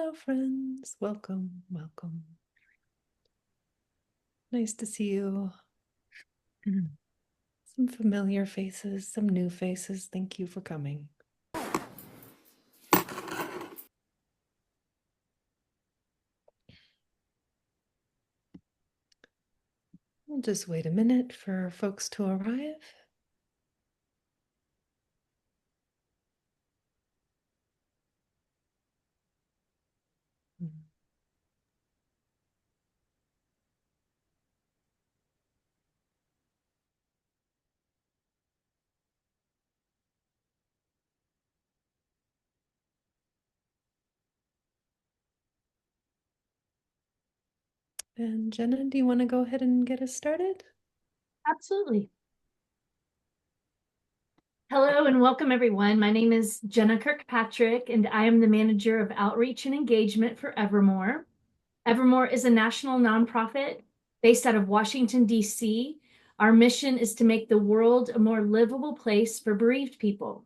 Hello, friends. Welcome, welcome. Nice to see you. Some familiar faces, some new faces. Thank you for coming. We'll just wait a minute for folks to arrive. And Jenna, do you want to go ahead and get us started? Absolutely. Hello and welcome, everyone. My name is Jenna Kirkpatrick, and I am the manager of outreach and engagement for Evermore. Evermore is a national nonprofit based out of Washington, D.C. Our mission is to make the world a more livable place for bereaved people.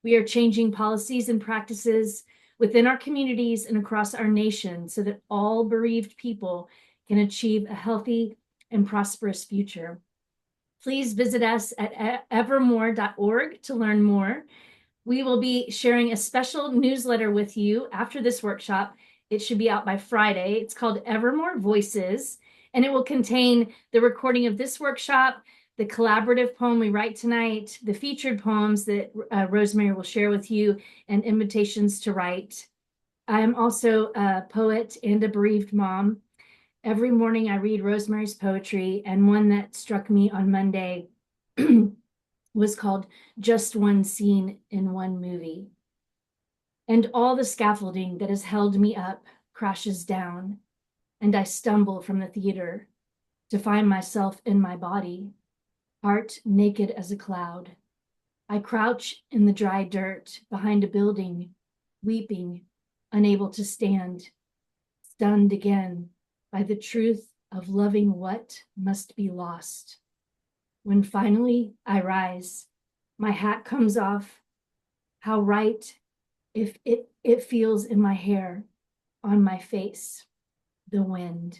We are changing policies and practices within our communities and across our nation so that all bereaved people can achieve a healthy and prosperous future. Please visit us at evermore.org to learn more. We will be sharing a special newsletter with you after this workshop. It should be out by Friday. It's called Evermore Voices, and it will contain the recording of this workshop, the collaborative poem we write tonight, the featured poems that Rosemerry will share with you, and invitations to write. I am also a poet and a bereaved mom. Every morning I read Rosemary's poetry, and one that struck me on Monday was called Just One Scene in One Movie. And all the scaffolding that has held me up crashes down, and I stumble from the theater to find myself in my body, heart naked as a cloud. I crouch in the dry dirt behind a building, weeping, unable to stand, stunned again by the truth of loving what must be lost. When finally I rise, my hat comes off. How right if it feels in my hair, on my face, the wind.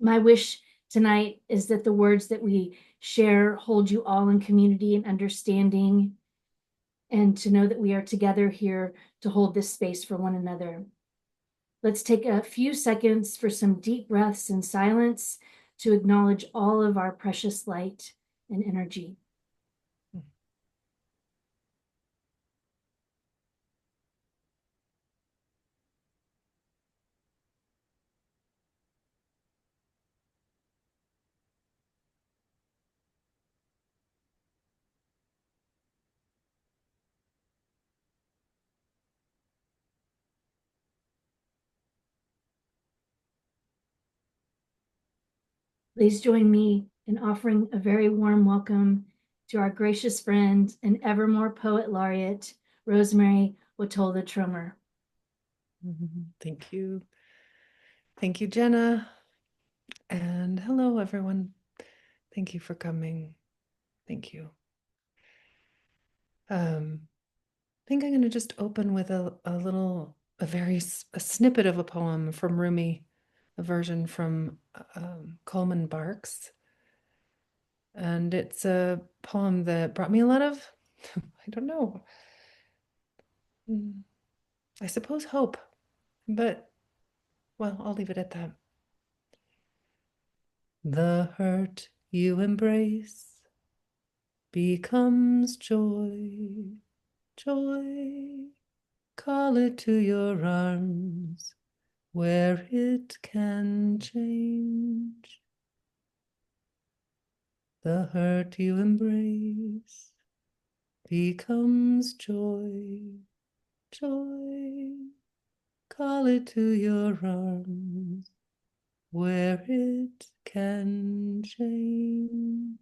My wish tonight is that the words that we share hold you all in community and understanding, and to know that we are together here to hold this space for one another. Let's take a few seconds for some deep breaths in silence to acknowledge all of our precious light and energy. Please join me in offering a very warm welcome to our gracious friend and Evermore Poet Laureate, Rosemerry Wahtola Trommer. Thank you. Thank you, Jenna. And hello, everyone. Thank you for coming. Thank you. I think I'm going to just open with a snippet of a poem from Rumi, a version from Coleman Barks. And it's a poem that brought me a lot of, I don't know, I suppose hope, but well, I'll leave it at that. The hurt you embrace becomes joy, joy. Call it to your arms where it can change. The hurt you embrace becomes joy, joy. Call it to your arms where it can change.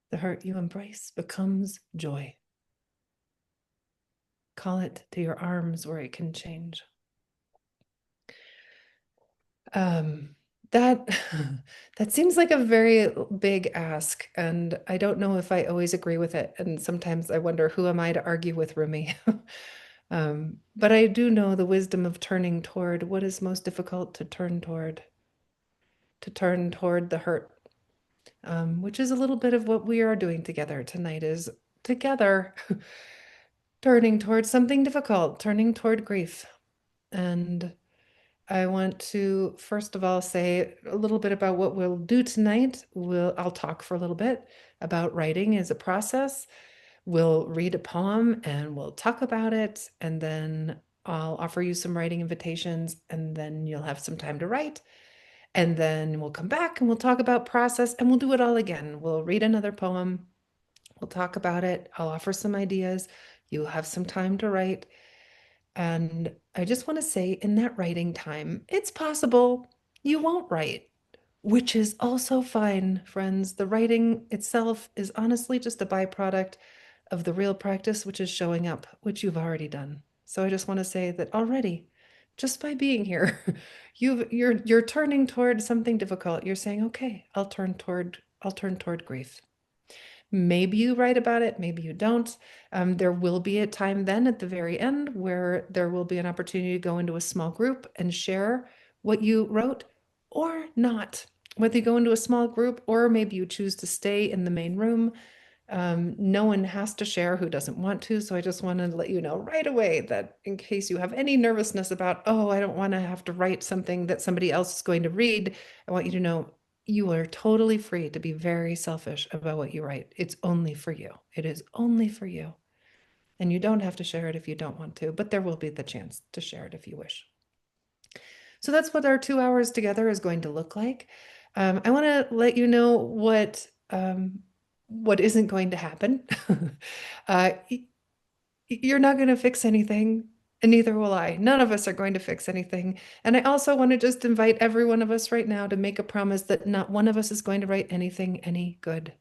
The hurt you embrace becomes joy. Call it to your arms where it can change. That that seems like a very big ask, and I don't know if I always agree with it. And sometimes I wonder, who am I to argue with Rumi? But I do know the wisdom of turning toward what is most difficult to turn toward the hurt, which is a little bit of what we are doing together tonight, is together turning toward something difficult, turning toward grief. And I want to first of all say a little bit about what we'll do tonight. I'll talk for a little bit about writing as a process. We'll read a poem and we'll talk about it, and then I'll offer you some writing invitations, and then you'll have some time to write. And then we'll come back and we'll talk about process, and we'll do it all again. We'll read another poem, we'll talk about it. I'll offer some ideas. You'll have some time to write. And I just want to say, in that writing time, it's possible you won't write, which is also fine, friends. The writing itself is honestly just a byproduct of the real practice, which is showing up, which you've already done. So I just want to say that already, just by being here, you're turning toward something difficult. You're saying, okay, I'll turn toward grief. Maybe you write about it, maybe you don't. There will be a time then at the very end where there will be an opportunity to go into a small group and share what you wrote or not. Whether you go into a small group or maybe you choose to stay in the main room, no one has to share who doesn't want to. So I just wanted to let you know right away that in case you have any nervousness about, oh, I don't want to have to write something that somebody else is going to read, I want you to know you are totally free to be very selfish about what you write. It's only for you. It is only for you. And you don't have to share it if you don't want to, but there will be the chance to share it if you wish. So that's what our 2 hours together is going to look like. I want to let you know what isn't going to happen. uh, you're not going to fix anything, and neither will I. None of us are going to fix anything. And I also want to just invite every one of us right now to make a promise that not one of us is going to write anything any good.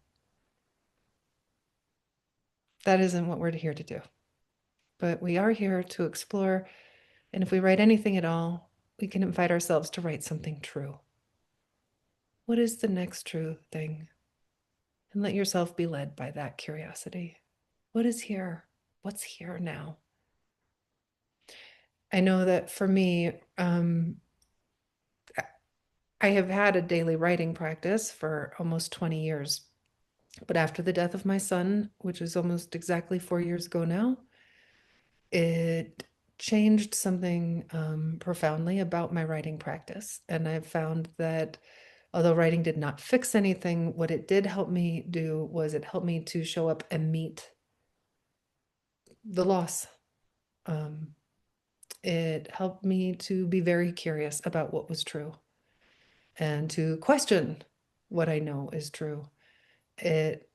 That isn't what we're here to do. But we are here to explore, and if we write anything at all, we can invite ourselves to write something true. What is the next true thing? And let yourself be led by that curiosity. What is here? What's here now? I know that for me, I have had a daily writing practice for almost 20 years. But after the death of my son, which is almost exactly 4 years ago now, it changed something profoundly about my writing practice. And I've found that although writing did not fix anything, what it did help me do was it helped me to show up and meet the loss. Um, it helped me to be very curious about what was true and to question what I know is true.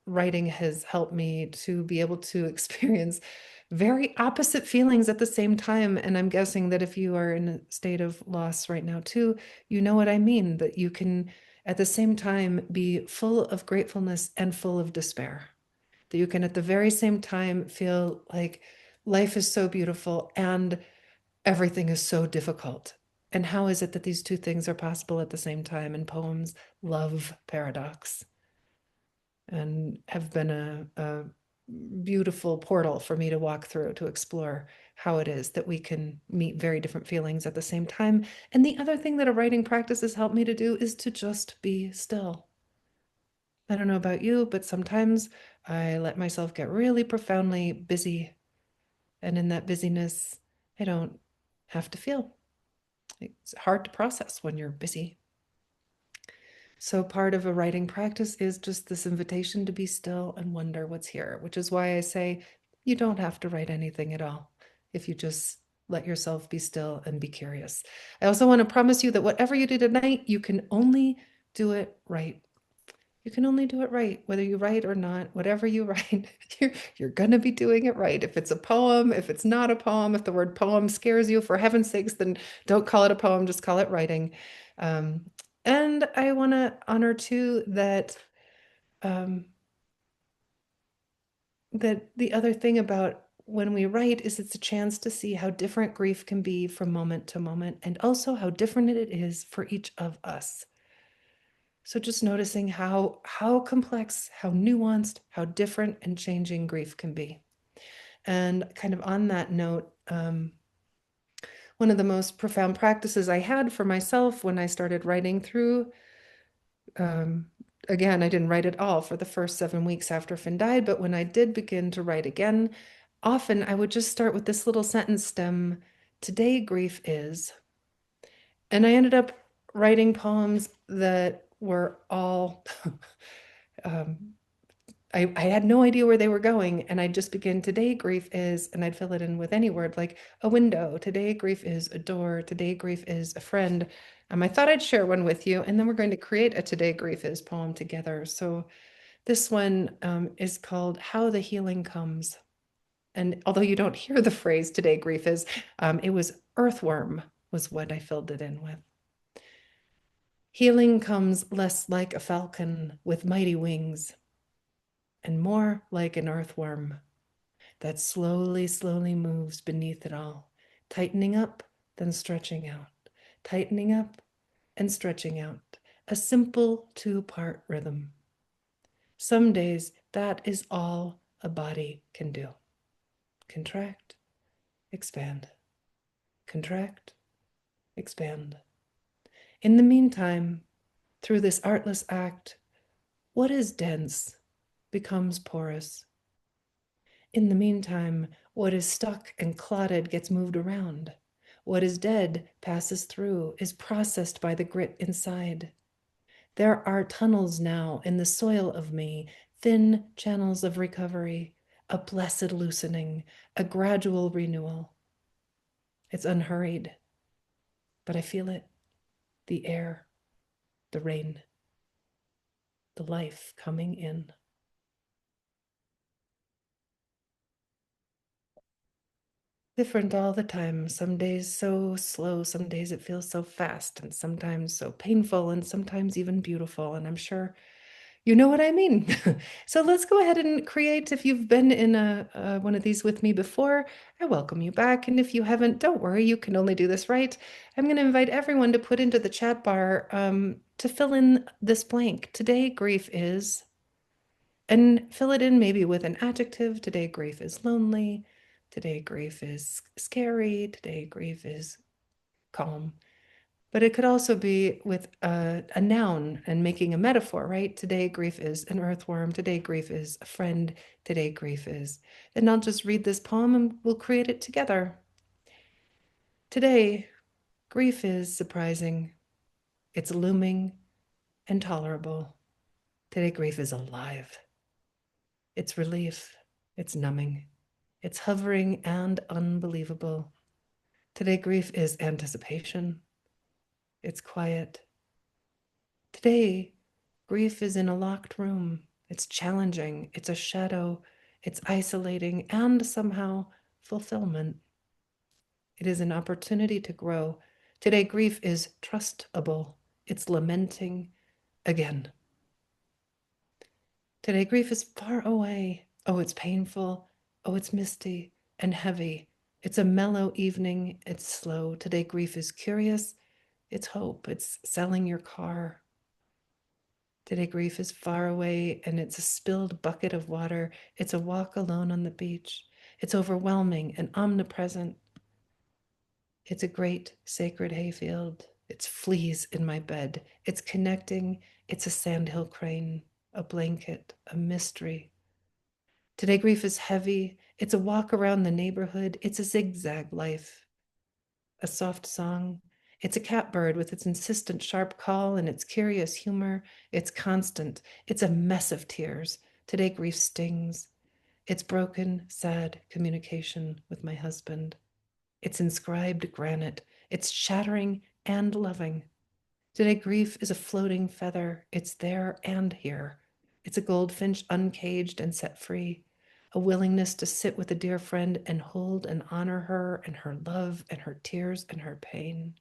Writing has helped me to be able to experience very opposite feelings at the same time. And I'm guessing that if you are in a state of loss right now too, you know what I mean, that you can at the same time be full of gratefulness and full of despair. That you can at the very same time feel like life is so beautiful and everything is so difficult. And how is it that these two things are possible at the same time? And poems love paradox and have been a beautiful portal for me to walk through to explore how it is that we can meet very different feelings at the same time. And the other thing that a writing practice has helped me to do is to just be still. I don't know about you, but sometimes I let myself get really profoundly busy. And in that busyness, I don't have to feel. It's hard to process when you're busy. So part of a writing practice is just this invitation to be still and wonder what's here, which is why I say you don't have to write anything at all if you just let yourself be still and be curious. I also want to promise you that whatever you do tonight, you can only do it right. You can only do it right, whether you write or not, whatever you write, you're going to be doing it right. If it's a poem, if it's not a poem, if the word poem scares you, for heaven's sakes, then don't call it a poem, just call it writing. Um, and I want to honor too um, that the other thing about when we write is it's a chance to see how different grief can be from moment to moment, and also how different it is for each of us. So just noticing how complex, how nuanced, how different and changing grief can be. And kind of on that note, one of the most profound practices I had for myself when I started writing through, um, again, I didn't write at all for the first 7 weeks after Finn died, but when I did begin to write again, often I would just start with this little sentence stem, today grief is. And I ended up writing poems that were all um, I had no idea where they were going. And I'd just begin, today grief is, and I'd fill it in with any word like a window. Today grief is a door. Today grief is a friend. I thought I'd share one with you. And then we're going to create a Today Grief Is poem together. So this one is called How the Healing Comes. And although you don't hear the phrase today grief is, it was earthworm was what I filled it in with. Healing comes less like a falcon with mighty wings and more like an earthworm that slowly, slowly moves beneath it all, tightening up, then stretching out, tightening up and stretching out, a simple two-part rhythm. Some days that is all a body can do. Contract, expand, contract, expand. In the meantime, through this artless act, what is dense becomes porous. In the meantime, what is stuck and clotted gets moved around. What is dead passes through, is processed by the grit inside. There are tunnels now in the soil of me, thin channels of recovery, a blessed loosening, a gradual renewal. It's unhurried, but I feel it, the air, the rain, the life coming in. Different all the time. Some days so slow, some days it feels so fast, and sometimes so painful, and sometimes even beautiful. And I'm sure you know what I mean. So let's go ahead and create. If you've been in one of these with me before, I welcome you back. And if you haven't, don't worry, you can only do this right. I'm going to invite everyone to put into the chat bar to fill in this blank. Today, grief is, and fill it in maybe with an adjective. Today, grief is lonely. Today, grief is scary. Today, grief is calm. But it could also be with a noun and making a metaphor, right? Today, grief is an earthworm. Today, grief is a friend. Today, grief is. And I'll just read this poem and we'll create it together. Today, grief is surprising. It's looming and tolerable. Today, grief is alive. It's relief. It's numbing. It's hovering and unbelievable. Today, grief is anticipation. It's quiet. Today, grief is in a locked room. It's challenging. It's a shadow. It's isolating and somehow fulfillment. It is an opportunity to grow. Today, grief is trustable. It's lamenting again. Today, grief is far away. Oh, it's painful. Oh, it's misty and heavy. It's a mellow evening. It's slow. Today, grief is curious. It's hope. It's selling your car. Today, grief is far away and it's a spilled bucket of water. It's a walk alone on the beach. It's overwhelming and omnipresent. It's a great sacred hayfield. It's fleas in my bed. It's connecting. It's a sandhill crane, a blanket, a mystery. Today, grief is heavy. It's a walk around the neighborhood. It's a zigzag life, a soft song. It's a catbird with its insistent sharp call and its curious humor. It's constant. It's a mess of tears. Today, grief stings. It's broken, sad communication with my husband. It's inscribed granite. It's shattering and loving. Today, grief is a floating feather. It's there and here. It's a goldfinch uncaged and set free, a willingness to sit with a dear friend and hold and honor her and her love and her tears and her pain.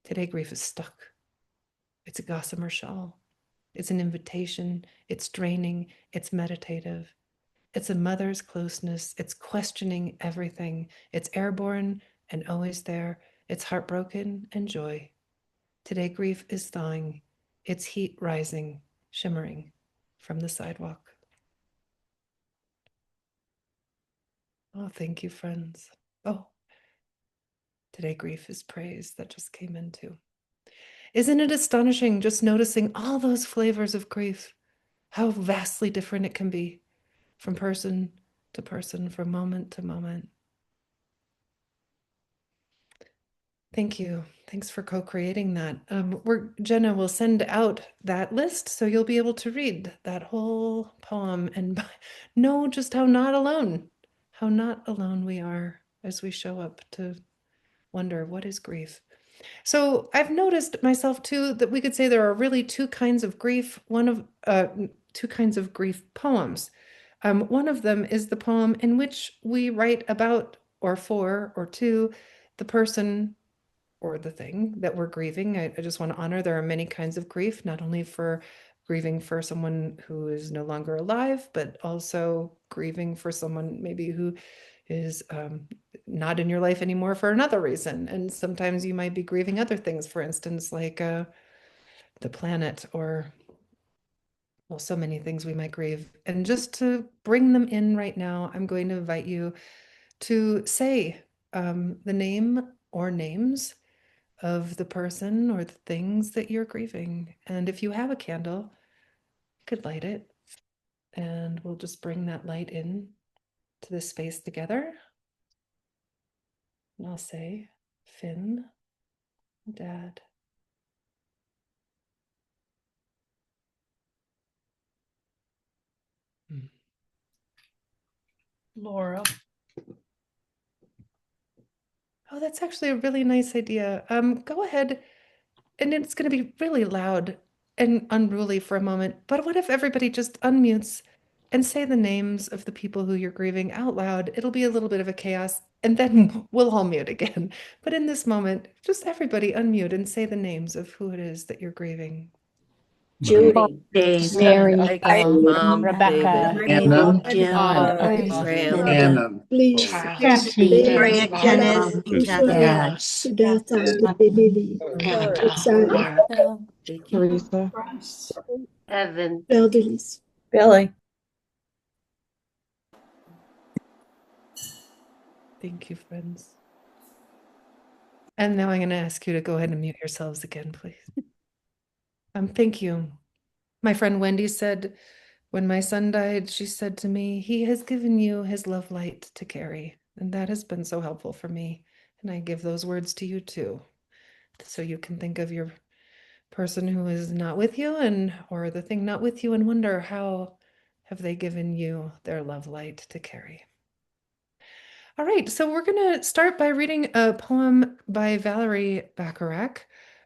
Today, grief is stuck. It's a gossamer shawl. It's an invitation. It's draining. It's meditative. It's a mother's closeness. It's questioning everything. It's airborne and always there. It's heartbroken and joy. Today, grief is thawing. its heat rising, shimmering from the sidewalk. Oh, thank you, friends. Oh, today grief is praise. That just came in too. Isn't it astonishing just noticing all those flavors of grief? How vastly different it can be from person to person, from moment to moment. Thank you. Thanks for co-creating that. Jenna will send out that list so you'll be able to read that whole poem and know just how not alone we are as we show up to wonder what is grief. So I've noticed myself too that we could say there are really two kinds of grief. Two kinds of grief poems. One of them is the poem in which we write about or for or to the person or the thing that we're grieving. I just want to honor there are many kinds of grief, not only for grieving for someone who is no longer alive, but also grieving for someone maybe who is not in your life anymore for another reason. And sometimes you might be grieving other things, for instance, like the planet or, well, so many things we might grieve. And just to bring them in right now, I'm going to invite you to say the name or names of the person or the things that you're grieving. And if you have a candle, you could light it and we'll just bring that light in to the space together. And I'll say, Finn, Dad. Laura. Oh, that's actually a really nice idea. Go ahead, and it's going to be really loud and unruly for a moment, but what if everybody just unmutes and say the names of the people who you're grieving out loud? It'll be a little bit of a chaos, and then we'll all mute again. But in this moment, just everybody unmute and say the names of who it is that you're grieving. Judy, David, Mary, Michael, Mom, Rebecca, David, Anna, Gemma, Linda, Graham, Please, Kathy, Maria, Kenneth, and Catherine, Sudatha, Lily, Sarah, Vicky, Teresa, Evan, Elderlies. Billy. Thank you, friends. And now I'm going to ask you to go ahead and mute yourselves again, please. Thank you. My friend Wendy said, when my son died, she said to me, he has given you his love light to carry. And that has been so helpful for me. And I give those words to you too. So you can think of your person who is not with you or the thing not with you and wonder how have they given you their love light to carry. All right, so we're going to start by reading a poem by Valerie Bacharach,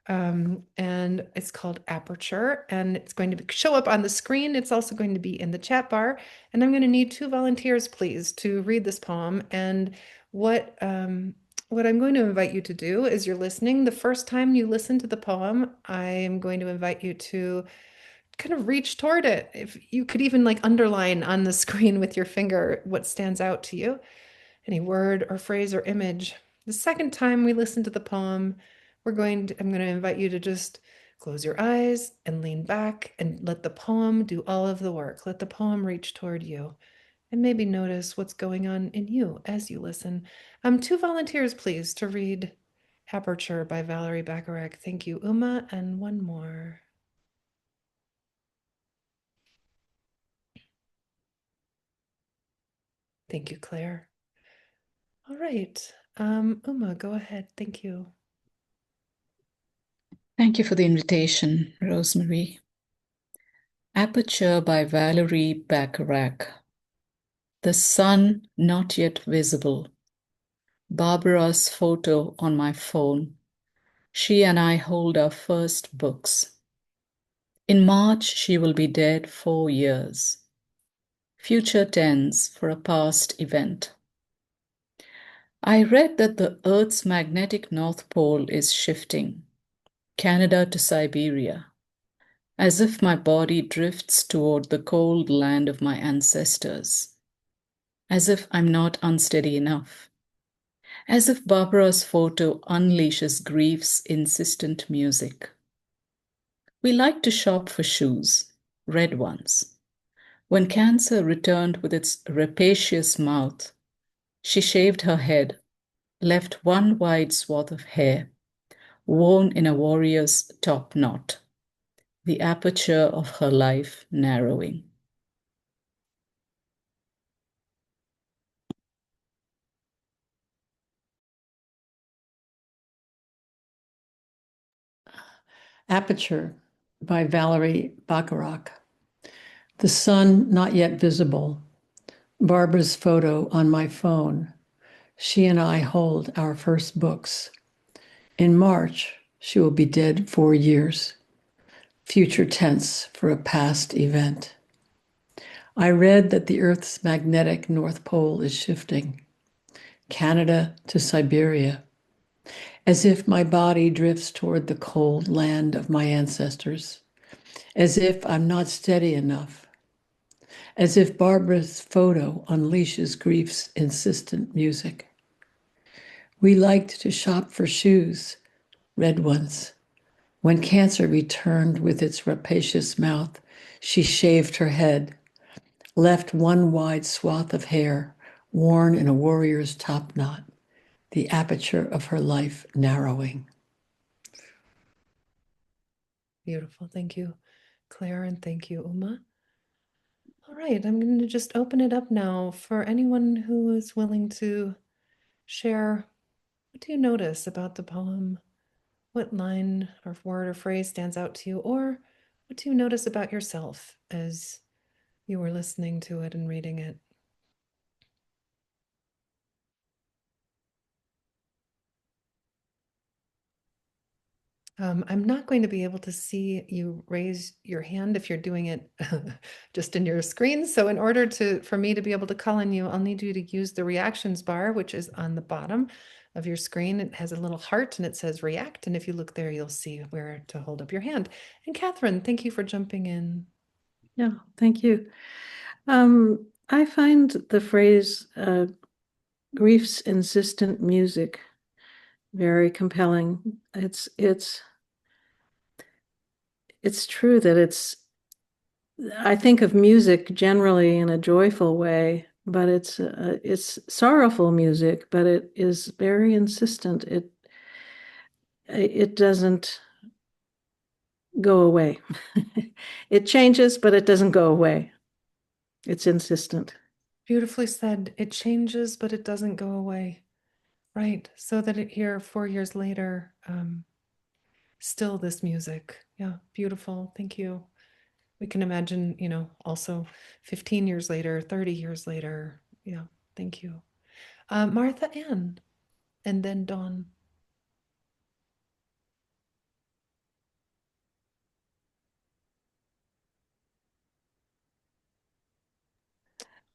and it's called Aperture, and it's going to show up on the screen. It's also going to be in the chat bar, and I'm going to need 2 volunteers, please, to read this poem. And what I'm going to invite you to do is you're listening. The first time you listen to the poem, I am going to invite you to kind of reach toward it. If you could even like underline on the screen with your finger what stands out to you, any word or phrase or image. The second time we listen to the poem, I'm going to invite you to just close your eyes and lean back and let the poem do all of the work. Let the poem reach toward you and maybe notice what's going on in you as you listen. 2 volunteers, please, to read Aperture by Valerie Bacharach. Thank you, Uma, and one more. Thank you, Claire. All right. Uma, go ahead. Thank you. Thank you for the invitation, Rosemerry. Aperture by Valerie Bacharach. The sun not yet visible. Barbara's photo on my phone. She and I hold our first books. In March, she will be dead 4 years. Future tense for a past event. I read that the Earth's magnetic North Pole is shifting, Canada to Siberia, as if my body drifts toward the cold land of my ancestors, as if I'm not unsteady enough, as if Barbara's photo unleashes grief's insistent music. We liked to shop for shoes, red ones. When cancer returned with its rapacious mouth, she shaved her head, left one wide swath of hair, worn in a warrior's top knot, the aperture of her life narrowing. Aperture by Valerie Bacharach. The sun not yet visible. Barbara's photo on my phone. She and I hold our first books. In March, she will be dead 4 years. Future tense for a past event. I read that the Earth's magnetic North Pole is shifting. Canada to Siberia. As if my body drifts toward the cold land of my ancestors. As if I'm not steady enough. As if Barbara's photo unleashes grief's insistent music. We liked to shop for shoes, red ones. When cancer returned with its rapacious mouth, she shaved her head, left one wide swath of hair worn in a warrior's top knot, the aperture of her life narrowing. Beautiful. Thank you, Claire, and thank you, Uma. All right, I'm going to just open it up now for anyone who is willing to share. What do you notice about the poem? What line or word or phrase stands out to you? Or what do you notice about yourself as you were listening to it and reading it? I'm not going to be able to see you raise your hand if you're doing it just in your screen. So in order for me to be able to call on you, I'll need you to use the reactions bar, which is on the bottom of your screen. It has a little heart and it says react. And if you look there, you'll see where to hold up your hand. And Catherine, thank you for jumping in. Yeah, thank you. I find the phrase grief's insistent music very compelling. It's true that I think of music generally in a joyful way, but it's sorrowful music, but it is very insistent. It doesn't go away. It changes, but it doesn't go away. It's insistent. Beautifully said. It changes, but it doesn't go away. Right. So that here 4 years later, still this music. Yeah, beautiful. Thank you. We can imagine, also 15 years later, 30 years later. Yeah, thank you. Martha Ann, and then Dawn.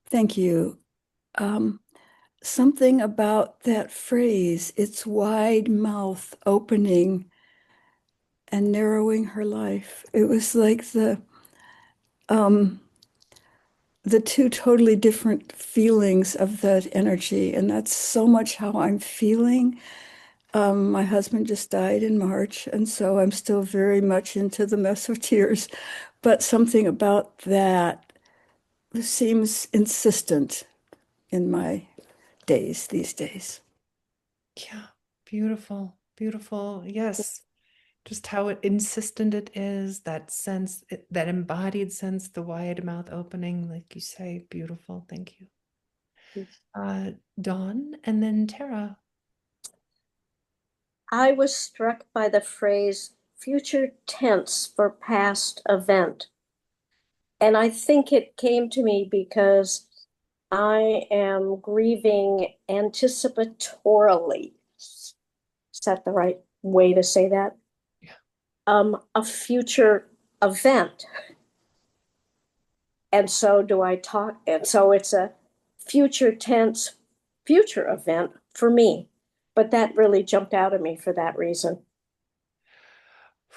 Thank you. Something about that phrase, its wide mouth opening and narrowing her life. It was like the two totally different feelings of that energy. And that's so much how I'm feeling. My husband just died in March, and so I'm still very much into the mess of tears. But something about that seems insistent in my days these days. Yeah, beautiful, beautiful. Yes, just how insistent it is, that sense, that embodied sense, the wide mouth opening, like you say, beautiful. Thank you. Dawn, and then Tara. I was struck by the phrase future tense for past event. And I think it came to me because I am grieving anticipatorily. Is that the right way to say that? Yeah. A future event. And so it's a future tense future event for me. But that really jumped out at me for that reason.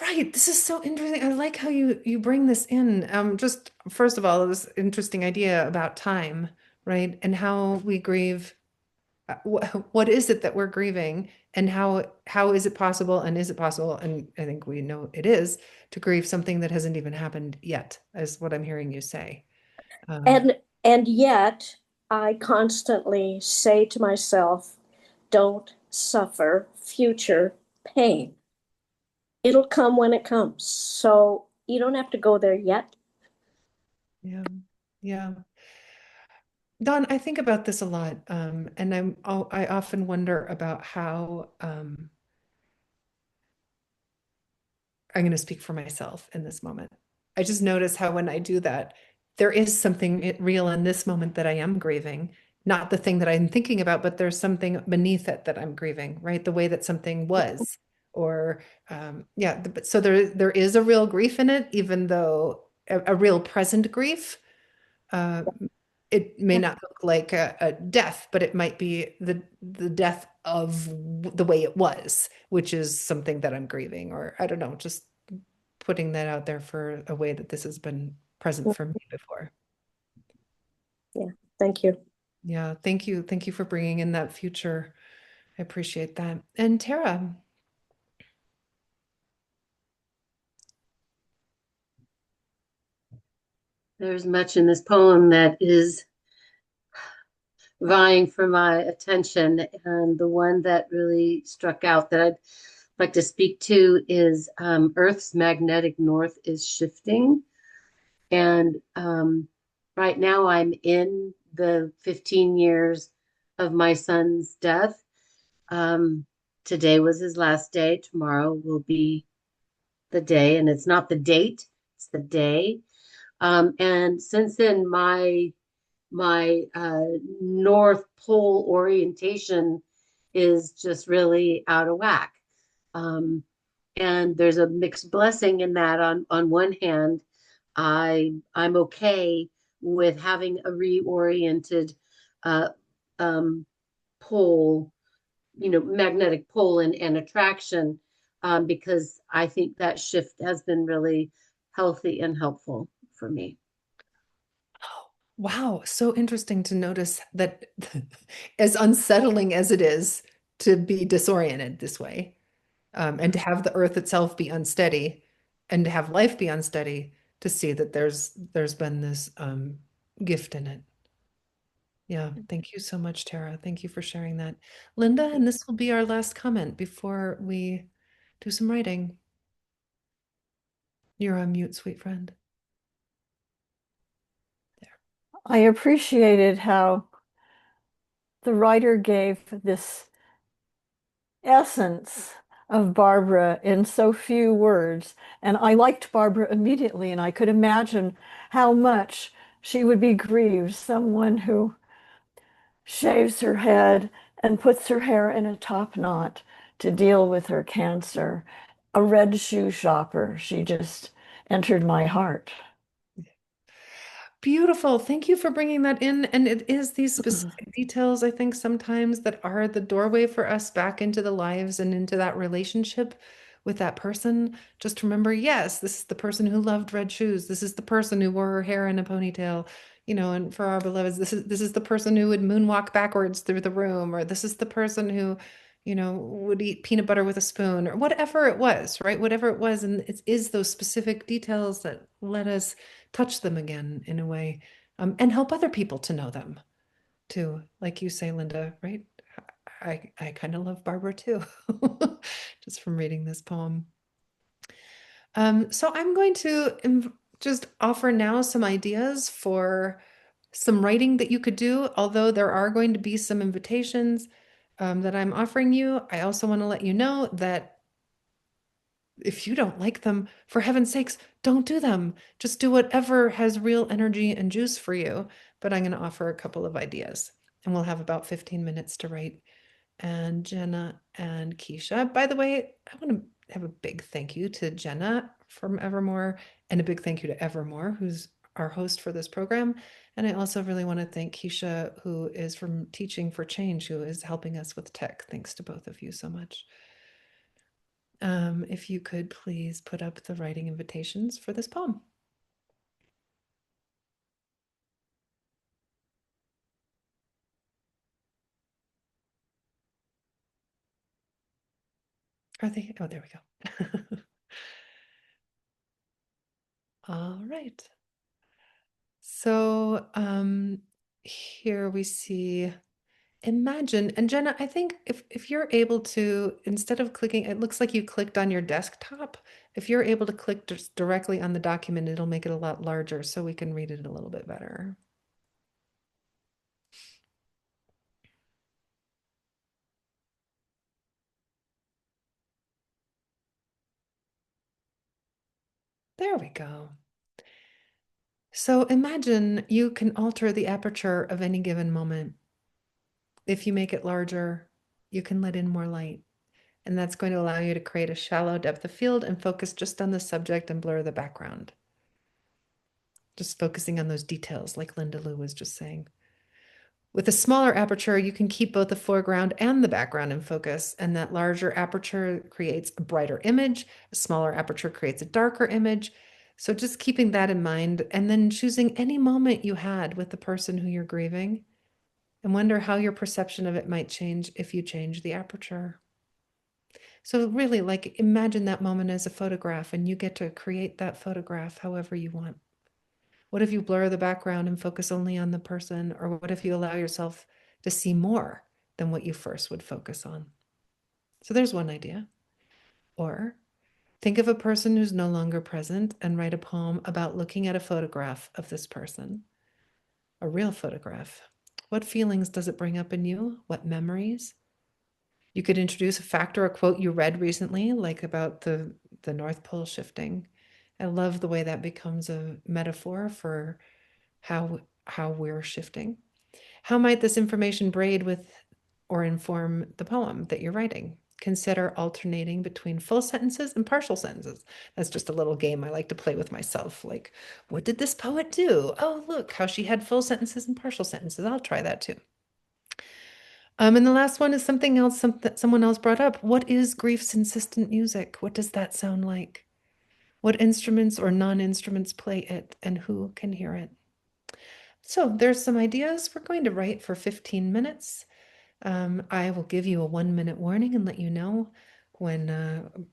Right. This is so interesting. I like how you bring this in. Just first of all, this interesting idea about time, right? And how we grieve what is it that we're grieving, and how is it possible, and is it possible, and I think we know it is, to grieve something that hasn't even happened yet, is what I'm hearing you say. And yet I constantly say to myself, don't suffer future pain. It'll come when it comes. So you don't have to go there yet. Yeah, yeah. Don, I think about this a lot, and I often wonder about how I'm going to speak for myself in this moment. I just notice how when I do that, there is something real in this moment that I am grieving, not the thing that I'm thinking about, but there's something beneath it that I'm grieving, right? The way that something was, or yeah. So there is a real grief in it, even though a real present grief. Uh, it may Yeah. not look like a death, but it might be the death of the way it was, which is something that I'm grieving, or I don't know, just putting that out there for a way that this has been present for me before. Yeah. Thank you. Yeah, thank you. Thank you for bringing in that future. I appreciate that. And Tara, There's much in this poem that is vying for my attention. And the one that really struck out that I'd like to speak to is Earth's magnetic north is shifting. And right now I'm in the 15 years of my son's death. Today was his last day. Tomorrow will be the day. And it's not the date, it's the day. And since then, my North Pole orientation is just really out of whack. And there's a mixed blessing in that. On one hand, I'm okay with having a reoriented uh, pole, magnetic pole and attraction, because I think that shift has been really healthy and helpful for me. wow, so interesting to notice that as unsettling as it is to be disoriented this way, and to have the earth itself be unsteady, and to have life be unsteady, to see that there's been this gift in it. Yeah, thank you so much, Tara. Thank you for sharing that. Linda, and this will be our last comment before we do some writing. You're on mute, sweet friend. I appreciated how the writer gave this essence of Barbara in so few words. And I liked Barbara immediately, and I could imagine how much she would be grieved, someone who shaves her head and puts her hair in a top knot to deal with her cancer. A red shoe shopper. She just entered my heart. Beautiful. Thank you for bringing that in. And it is these specific details, I think, sometimes that are the doorway for us back into the lives and into that relationship with that person. Just remember, yes, this is the person who loved red shoes. This is the person who wore her hair in a ponytail, and for our beloveds, this is the person who would moonwalk backwards through the room, or this is the person who, would eat peanut butter with a spoon, or whatever it was, right? Whatever it was. And it is those specific details that let us touch them again in a way, and help other people to know them too. Like you say, Linda, right? I kind of love Barbara too, just from reading this poem. So I'm going to just offer now some ideas for some writing that you could do, although there are going to be some invitations that I'm offering you. I also want to let you know that if you don't like them, for heaven's sakes, don't do them. Just do whatever has real energy and juice for you. But I'm going to offer a couple of ideas, and we'll have about 15 minutes to write. And Jenna and Keisha, by the way, I want to have a big thank you to Jenna from Evermore, and a big thank you to Evermore, who's our host for this program. And I also really want to thank Keisha, who is from Teaching for Change, who is helping us with tech. Thanks to both of you so much. If you could please put up the writing invitations for this poem. Are they? Oh, there we go. All right. So here we see imagine, and Jenna, I think if you're able to, instead of clicking, it looks like you clicked on your desktop. If you're able to click just directly on the document, it'll make it a lot larger so we can read it a little bit better. There we go. So imagine you can alter the aperture of any given moment. If you make it larger, you can let in more light. And that's going to allow you to create a shallow depth of field and focus just on the subject and blur the background. Just focusing on those details, like Linda Lou was just saying. With a smaller aperture, you can keep both the foreground and the background in focus, and that larger aperture creates a brighter image. A smaller aperture creates a darker image. So just keeping that in mind, and then choosing any moment you had with the person who you're grieving, and wonder how your perception of it might change if you change the aperture. So really, like, imagine that moment as a photograph, and you get to create that photograph however you want. What if you blur the background and focus only on the person? Or what if you allow yourself to see more than what you first would focus on? So there's one idea. Or think of a person who's no longer present and write a poem about looking at a photograph of this person, a real photograph. What feelings does it bring up in you? What memories? You could introduce a fact or a quote you read recently, like about the North Pole shifting. I love the way that becomes a metaphor for how we're shifting. How might this information braid with or inform the poem that you're writing? Consider alternating between full sentences and partial sentences. That's just a little game I like to play with myself. Like, what did this poet do? Oh, look how she had full sentences and partial sentences. I'll try that too. And the last one is something else someone else brought up. What is grief's insistent music? What does that sound like? What instruments or non-instruments play it, and who can hear it? So there's some ideas. We're going to write for 15 minutes. I will give you a 1-minute warning and let you know when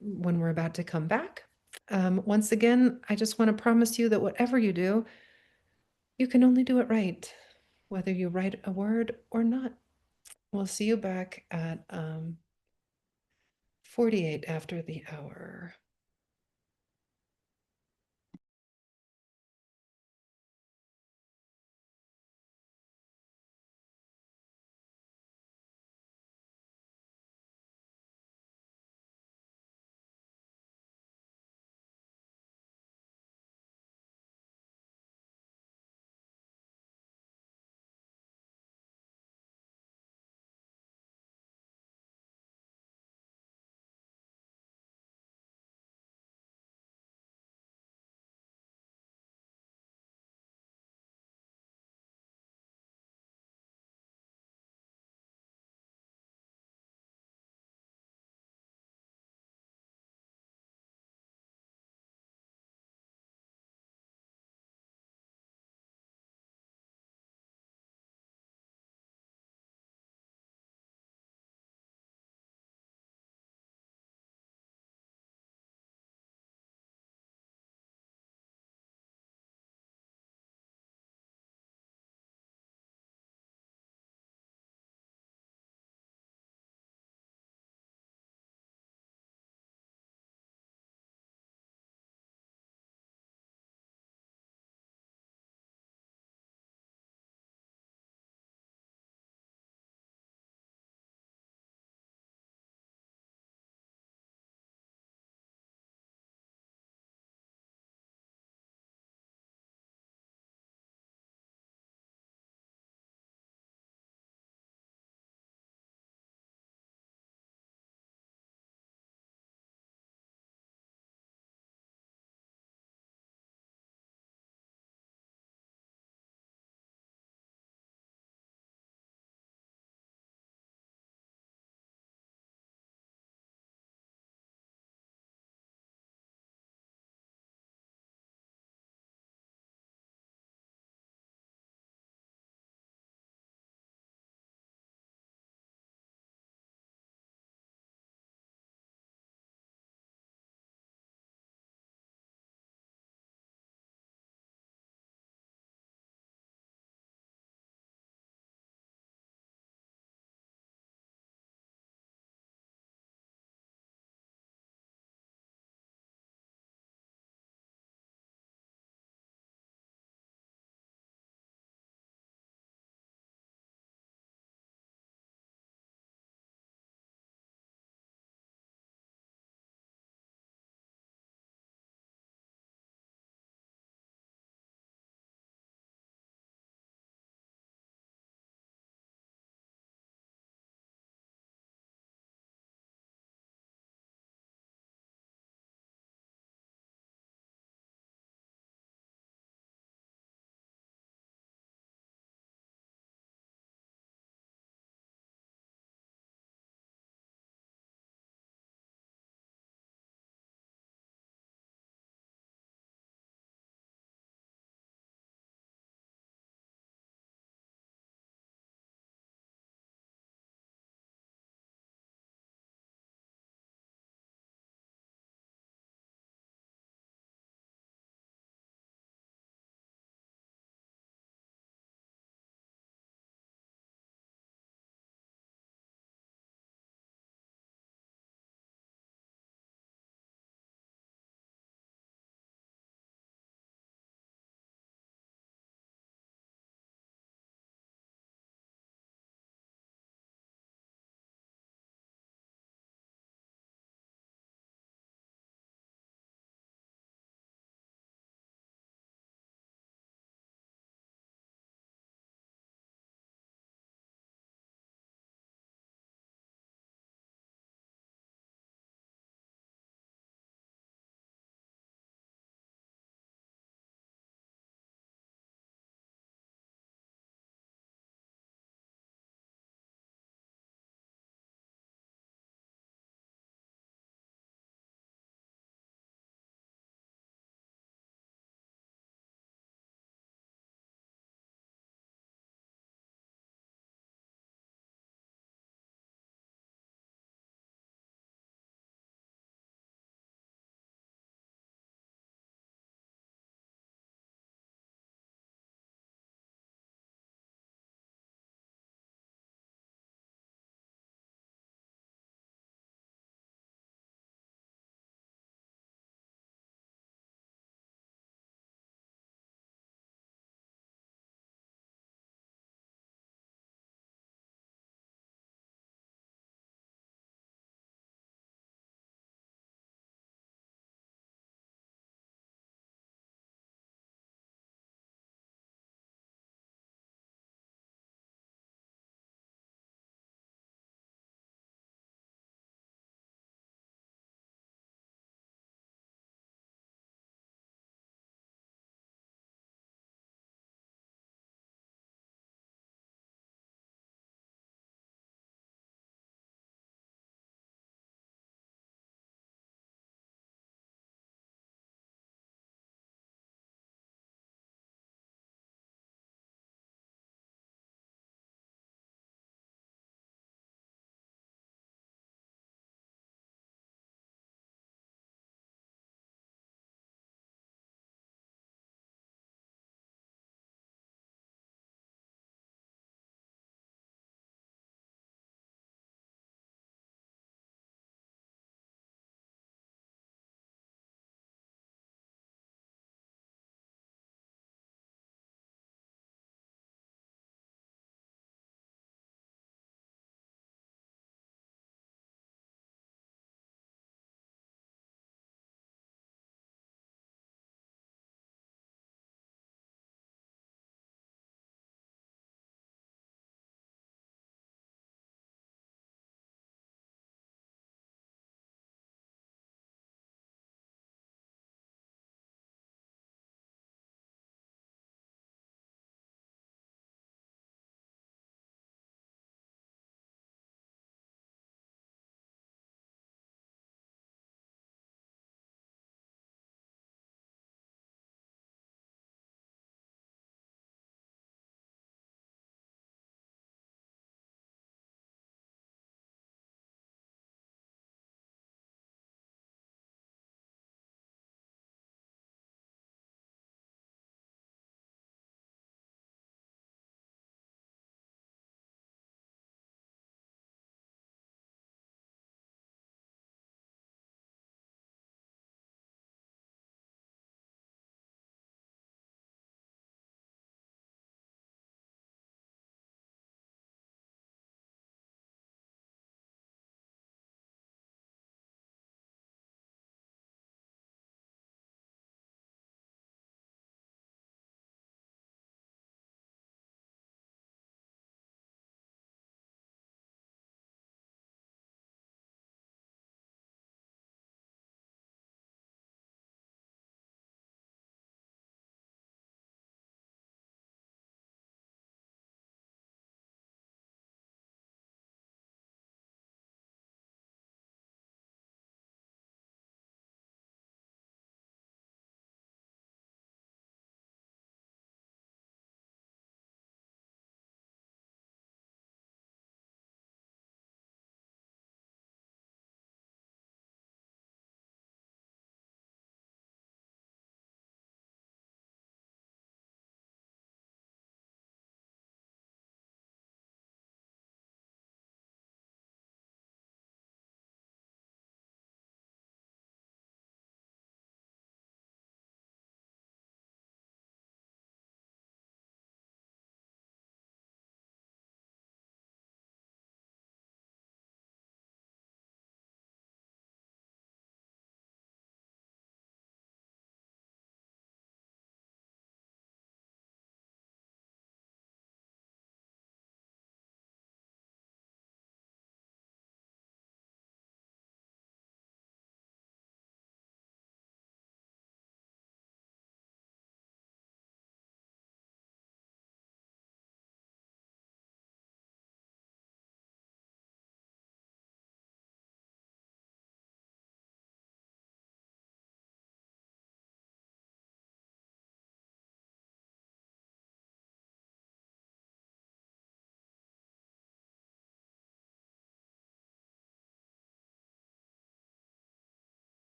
we're about to come back. Once again, I just want to promise you that whatever you do, you can only do it right, whether you write a word or not. We'll see you back at 48 after the hour.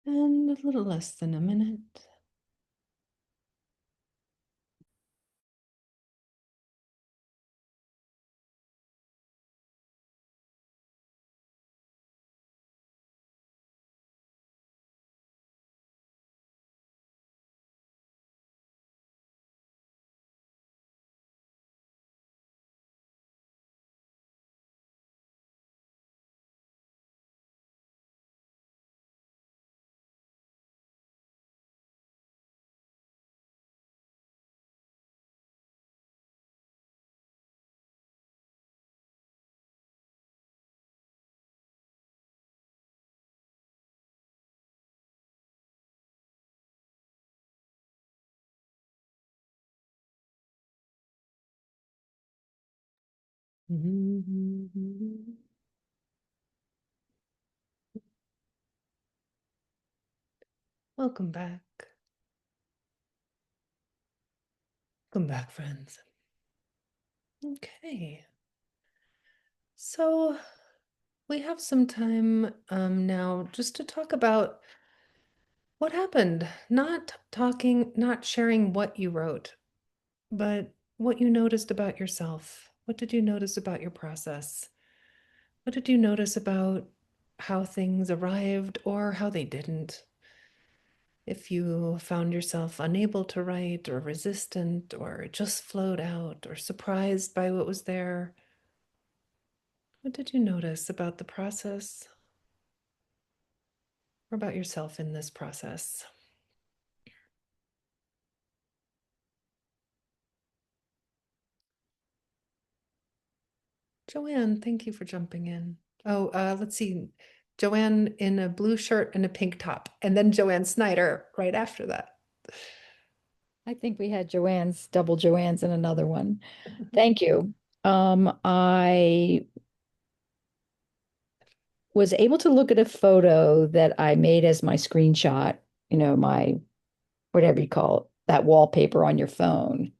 And a little less than a minute. Welcome back. Welcome back, friends. Okay. So we have some time now just to talk about what happened. Not talking, not sharing what you wrote, but what you noticed about yourself. What did you notice about your process? What did you notice about how things arrived or how they didn't? If you found yourself unable to write or resistant or it just flowed out or surprised by what was there, what did you notice about the process or about yourself in this process? Joanne, thank you for jumping in. Oh, let's see. Joanne in a blue shirt and a pink top, and then Joanne Snyder right after that. I think we had Joanne's, double Joanne's in another one. Thank you. I was able to look at a photo that I made as my screenshot, my whatever you call it, that wallpaper on your phone.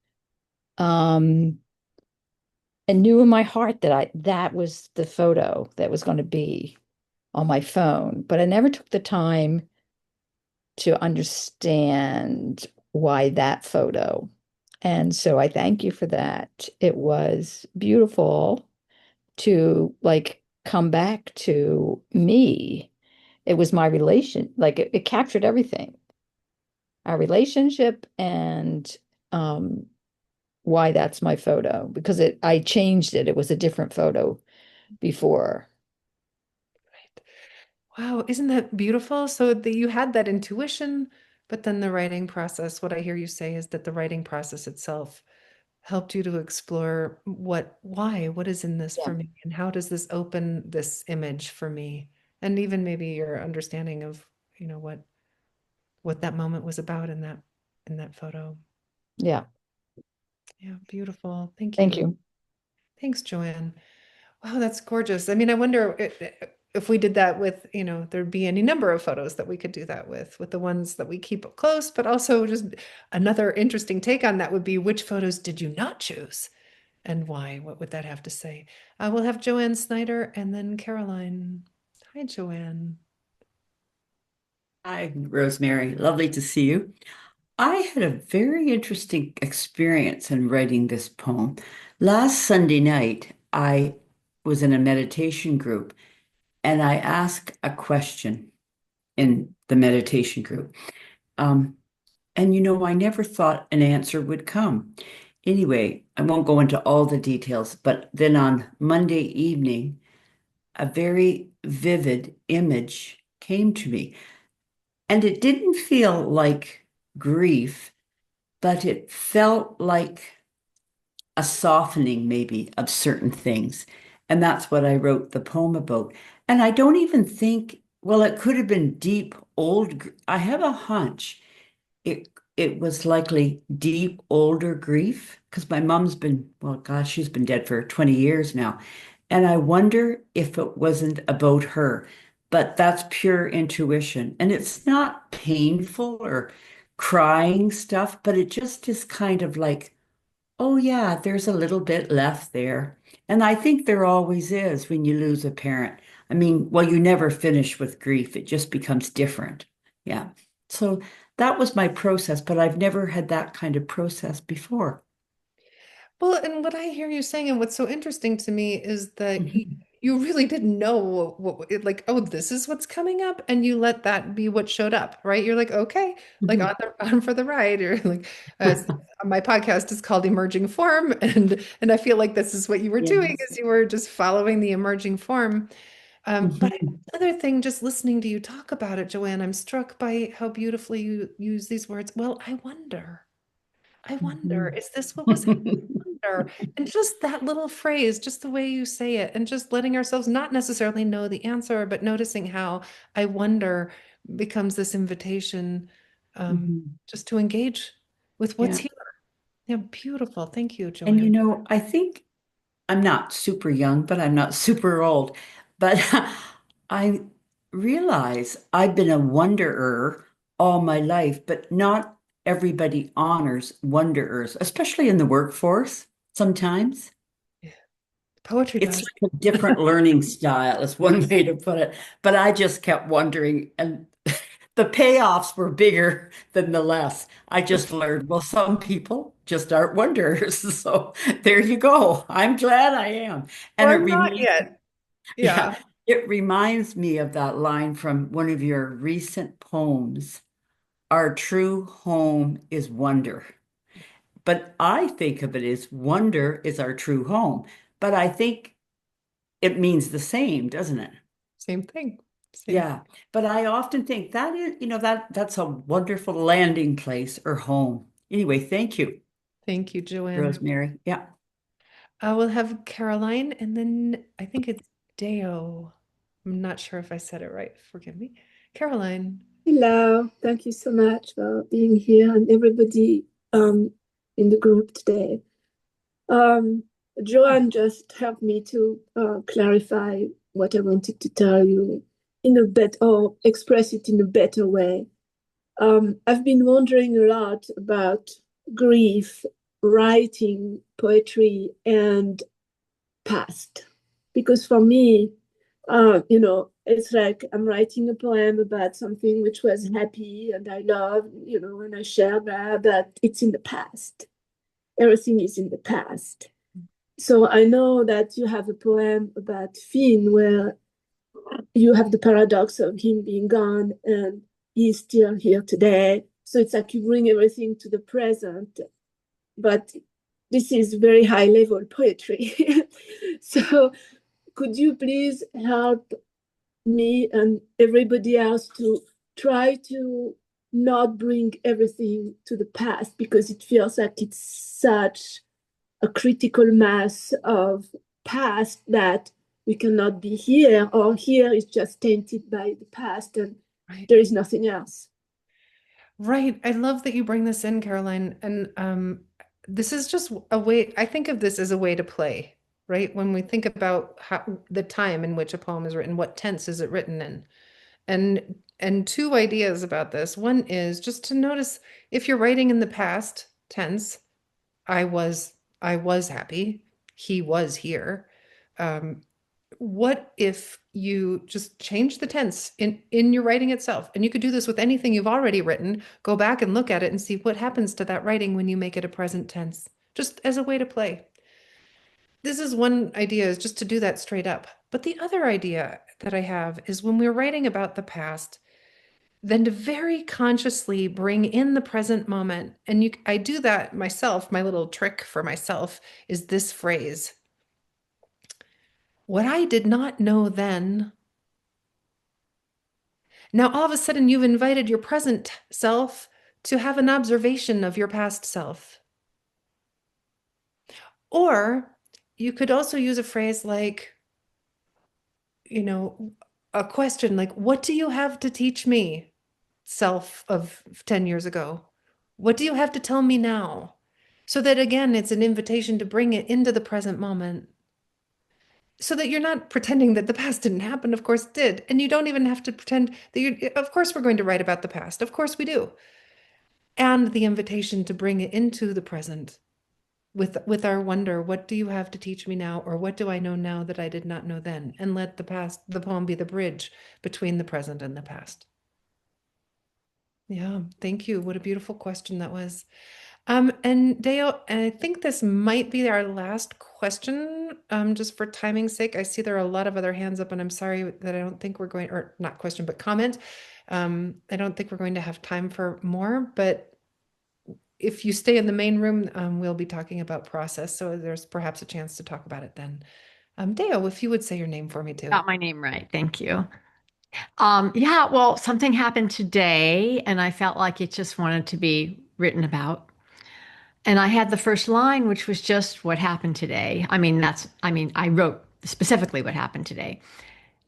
Um, and knew in my heart that that was the photo that was going to be on my phone, but I never took the time to understand why that photo. And so I thank you for that. It was beautiful to like come back to me. It was my relation, like it captured everything, our relationship and why that's my photo because I changed it. It was a different photo before. Wow, isn't that beautiful? So that you had that intuition, but then the writing process, what I hear you say is that the writing process itself helped you to explore what is in this Yeah. for me, and how does this open this image for me? And even maybe your understanding of, what that moment was about in that photo. Yeah. Yeah, beautiful. Thank Thank you. you. Thanks, Joanne. Wow, that's gorgeous. I mean, I wonder if we did that with, there'd be any number of photos that we could do that with the ones that we keep close, but also just another interesting take on that would be which photos did you not choose and why? What would that have to say? We'll have Joanne Snyder and then Caroline. Hi, Joanne. Hi, Rosemary. Lovely to see you. I had a very interesting experience in writing this poem. Last Sunday night, I was in a meditation group and I asked a question in the meditation group. Um, I never thought an answer would come. Anyway, I won't go into all the details, but then on Monday evening, a very vivid image came to me. And it didn't feel like grief, but it felt like a softening, maybe, of certain things. And that's what I wrote the poem about. And I don't even think, well, it could have been deep, I have a hunch it was likely deep, older grief because my mom's been, well, gosh, she's been dead for 20 years now. And I wonder if it wasn't about her, but that's pure intuition. And it's not painful or crying stuff, but it just is kind of like, oh, yeah, there's a little bit left there. And I think there always is when you lose a parent. I mean, well, you never finish with grief, it just becomes different. Yeah. So that was my process, but I've never had that kind of process before. Well, and what I hear you saying, and what's so interesting to me is that Mhm. you really didn't know like, oh, this is what's coming up, and you let that be what showed up, right? You're like, okay, like Mhm. on for the ride. You're like, my podcast is called Emerging Form, and I feel like this is what you were doing, Yes. is you were just following the emerging form. But Mhm. another thing, just listening to you talk about it, Joanne, I'm struck by how beautifully you use these words. Well, I wonder. I wonder, Mhm. is this what was happening? Wonder. And just that little phrase, just the way you say it, and just letting ourselves not necessarily know the answer, but noticing how I wonder becomes this invitation Mhm. just to engage with what's Yeah. here. Yeah, beautiful. Thank you, And Joanne. I think I'm not super young, but I'm not super old. But I realize I've been a wonderer all my life, but not everybody honors wonderers, especially in the workforce sometimes. Yeah. Poetry It's does. like a different learning style, is one way to put it. But I just kept wondering, and the payoffs were bigger than the less. I just learned, well, some people just aren't wonders. So there you go. I'm glad I am. And it Or not reminds, yet. yeah, Yeah. it reminds me of that line from one of your recent poems. Our true home is wonder. But I think of it as wonder is our true home. But I think it means the same, doesn't it? Same thing. Same. Yeah. But I often think that is, that's a wonderful landing place or home. Anyway, thank you, Thank you, Joanne. Rosemary. Yeah. I will have Caroline, and then I think it's Deo. I'm not sure if I said it right. Forgive me. Caroline. Hello, thank you so much for being here and everybody in the group today. Joanne just helped me to clarify what I wanted to tell you in a better or express it in a better way. I've been wondering a lot about grief, writing poetry, and past, because for me, it's like I'm writing a poem about something which was happy and I love, and I share that, but it's in the past. Everything is in the past. So I know that you have a poem about Finn where you have the paradox of him being gone and he's still here today. So it's like you bring everything to the present, but this is very high level poetry. So could you please help me and everybody else to try to not bring everything to the past, because it feels like it's such a critical mass of past that we cannot be here, or here is just tainted by the past and Right. there is nothing else. Right. I love that you bring this in, Caroline. And this is just a way, I think of this as a way to play, right? When we think about how the time in which a poem is written, what tense is it written in? And two ideas about this. One is just to notice if you're writing in the past tense, I was I was happy, he was here. Um, what if you just change the tense in your writing itself? And you could do this with anything you've already written. Go back and look at it and see what happens to that writing when you make it a present tense, just as a way to play. This is one idea, is just to do that straight up. But the other idea that I have is when we're writing about the past, then to very consciously bring in the present moment. And I do that myself. My little trick for myself is this phrase: what I did not know then. Now, all of a sudden, you've invited your present self to have an observation of your past self. Or you could also use a phrase like, you know, a question like, what do you have to teach me, self of 10 years ago? What do you have to tell me now? So that again, it's an invitation to bring it into the present moment. So that you're not pretending that the past didn't happen, of course it did. And you don't even have to pretend that of course we're going to write about the past. Of course we do. And the invitation to bring it into the present with our wonder, what do you have to teach me now? Or what do I know now that I did not know then? And let the poem be the bridge between the present and the past. Yeah, thank you. What a beautiful question that was. And Dale, I think this might be our last question, just for timing's sake. I see there are a lot of other hands up, and I'm sorry that I don't think we're going, or not question, but comment. I don't think we're going to have time for more, but if you stay in the main room, we'll be talking about process. So there's perhaps a chance to talk about it then. Dale, if you would say your name for me too. Got my name right. Thank you. Yeah, well, something happened today and I felt like it just wanted to be written about. And I had the first line, which was just what happened today. I wrote specifically what happened today.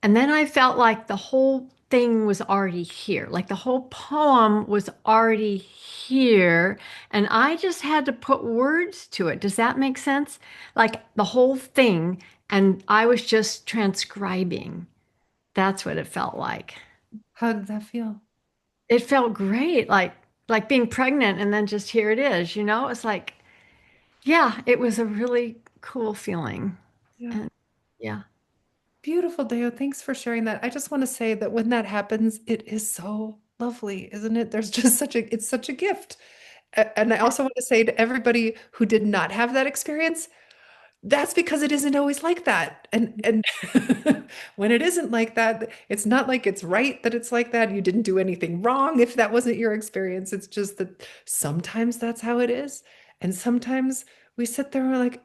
And then I felt like the whole thing was already here, like the whole poem was already here. And I just had to put words to it. Does that make sense? Like the whole thing. And I was just transcribing. That's what it felt like. How did that feel? It felt great, like being pregnant and then just here it is, It's like, yeah, it was a really cool feeling. Yeah. And yeah. Beautiful, Deo. Thanks for sharing that. I just want to say that when that happens, it is so lovely, isn't it? There's just it's such a gift. And I also want to say to everybody who did not have that experience, that's because it isn't always like that. And when it isn't like that, it's not like it's right that it's like that. You didn't do anything wrong if that wasn't your experience. It's just that sometimes that's how it is. And sometimes we sit there and we're like,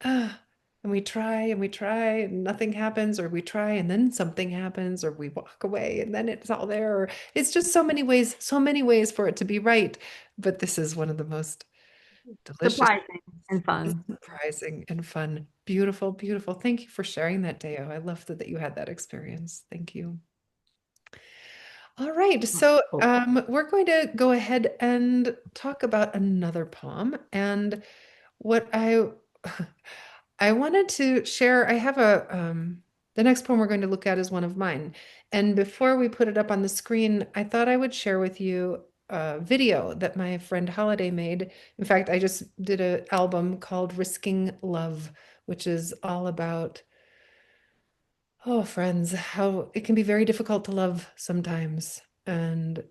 and we try and nothing happens, or we try and then something happens, or we walk away and then it's all there. Or it's just so many ways for it to be right. But this is one of the most delicious, Surprising and fun. surprising and fun. Beautiful, beautiful. Thank you for sharing that, Deo. I love that you had that experience. Thank you. All right, so we're going to go ahead and talk about another poem. And what I wanted to share, I have the next poem we're going to look at is one of mine. And before we put it up on the screen, I thought I would share with you a video that my friend Holiday made. In fact, I just did an album called Risking Love, which is all about, oh, friends, how it can be very difficult to love sometimes. And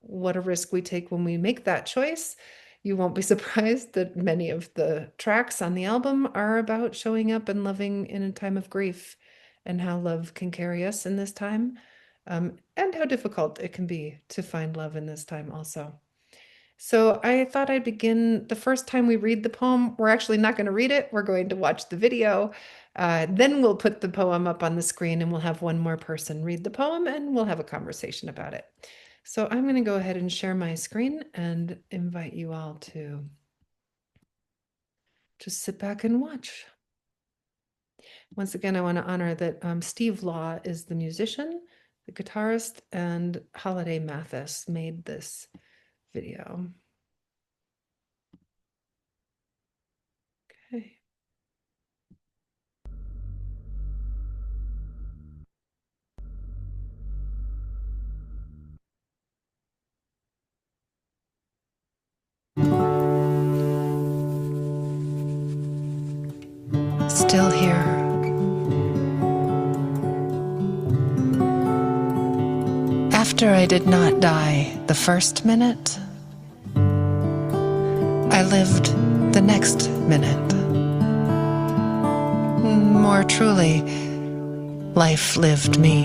what a risk we take when we make that choice. You won't be surprised that many of the tracks on the album are about showing up and loving in a time of grief, and how love can carry us in this time, and how difficult it can be to find love in this time also. So I thought I'd begin. The first time we read the poem, we're actually not going to read it. We're going to watch the video. Then we'll put the poem up on the screen and we'll have one more person read the poem and we'll have a conversation about it. So I'm going to go ahead and share my screen and invite you all to just sit back and watch. Once again, I want to honor that Steve Law is the musician, the guitarist, and Holiday Mathis made this video. Okay. Still here. After I did not die the first minute, I lived the next minute. More truly, life lived me.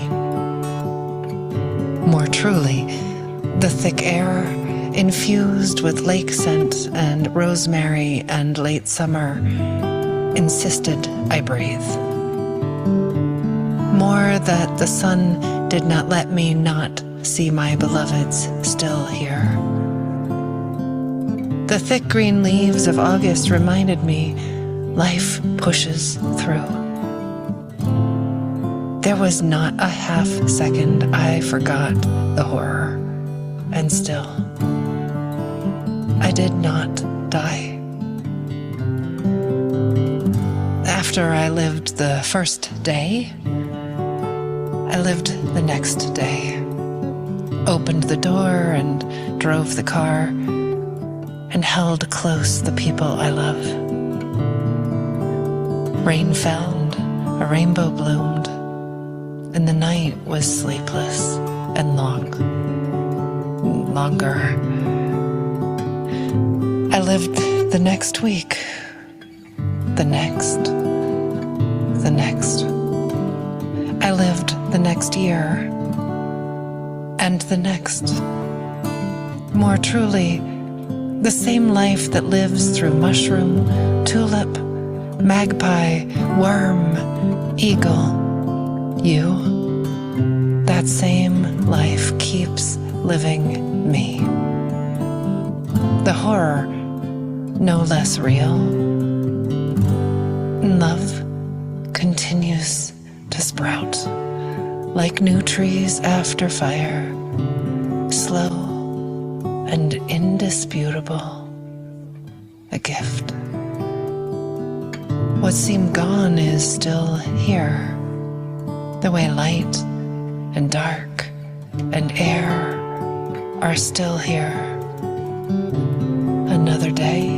More truly, the thick air, infused with lake scent and rosemary and late summer, insisted I breathe. More that the sun did not let me not see my beloveds still here. The thick green leaves of August reminded me life pushes through. There was not a half second I forgot the horror, and still I did not die. After I lived the first day, I lived the next day. Opened the door and drove the car and held close the people I love. Rain fell and a rainbow bloomed, and the night was sleepless and long. longer. I lived the next week, the next, the next. I lived the next year, and the next. More truly, the same life that lives through mushroom, tulip, magpie, worm, eagle. You, that same life keeps living me. The horror, no less real. Love continues to sprout like new trees after fire, slow and indisputable, a gift. What seemed gone is still here, the way light and dark and air are still here. Another day,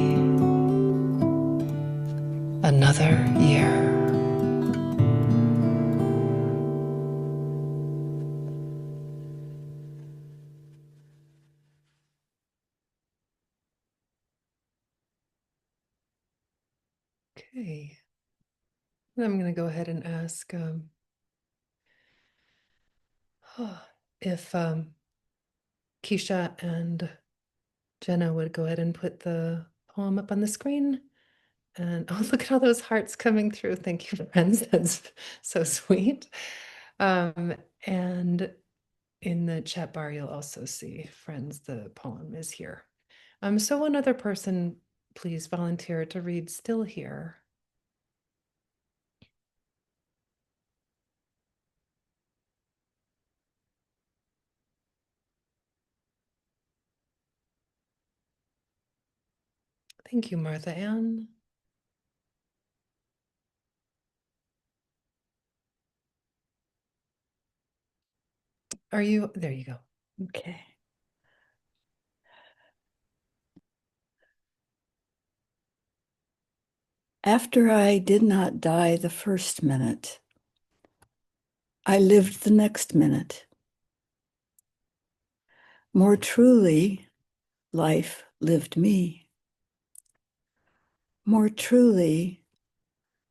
another year. Okay. I'm going to go ahead and ask if Keisha and Jenna would go ahead and put the poem up on the screen. And oh, look at all those hearts coming through. Thank you, friends. That's so sweet. And in the chat bar, you'll also see, friends, the poem is here. So one other person, please volunteer to read Still Here. Thank you, Martha Ann. Are you, there you go. Okay. After I did not die the first minute, I lived the next minute. More truly, life lived me. More truly,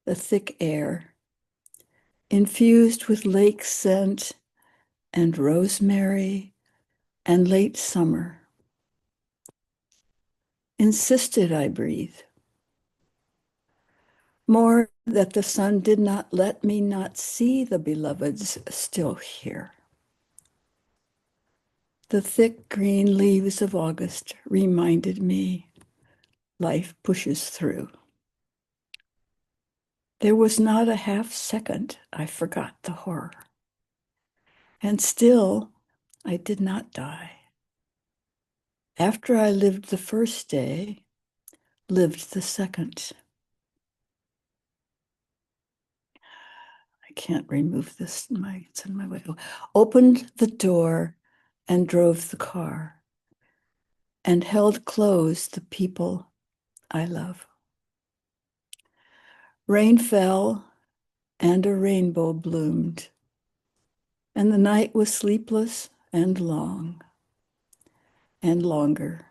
the thick air, infused with lake scent and rosemary and late summer, insisted I breathe. More that the sun did not let me not see the beloveds still here. The thick green leaves of August reminded me life pushes through. There was not a half second I forgot the horror. And still, I did not die. After I lived the first day, lived the second. I can't remove this, it's in my way. Opened the door and drove the car and held close the people I love. Rain fell and a rainbow bloomed, and the night was sleepless and long and longer.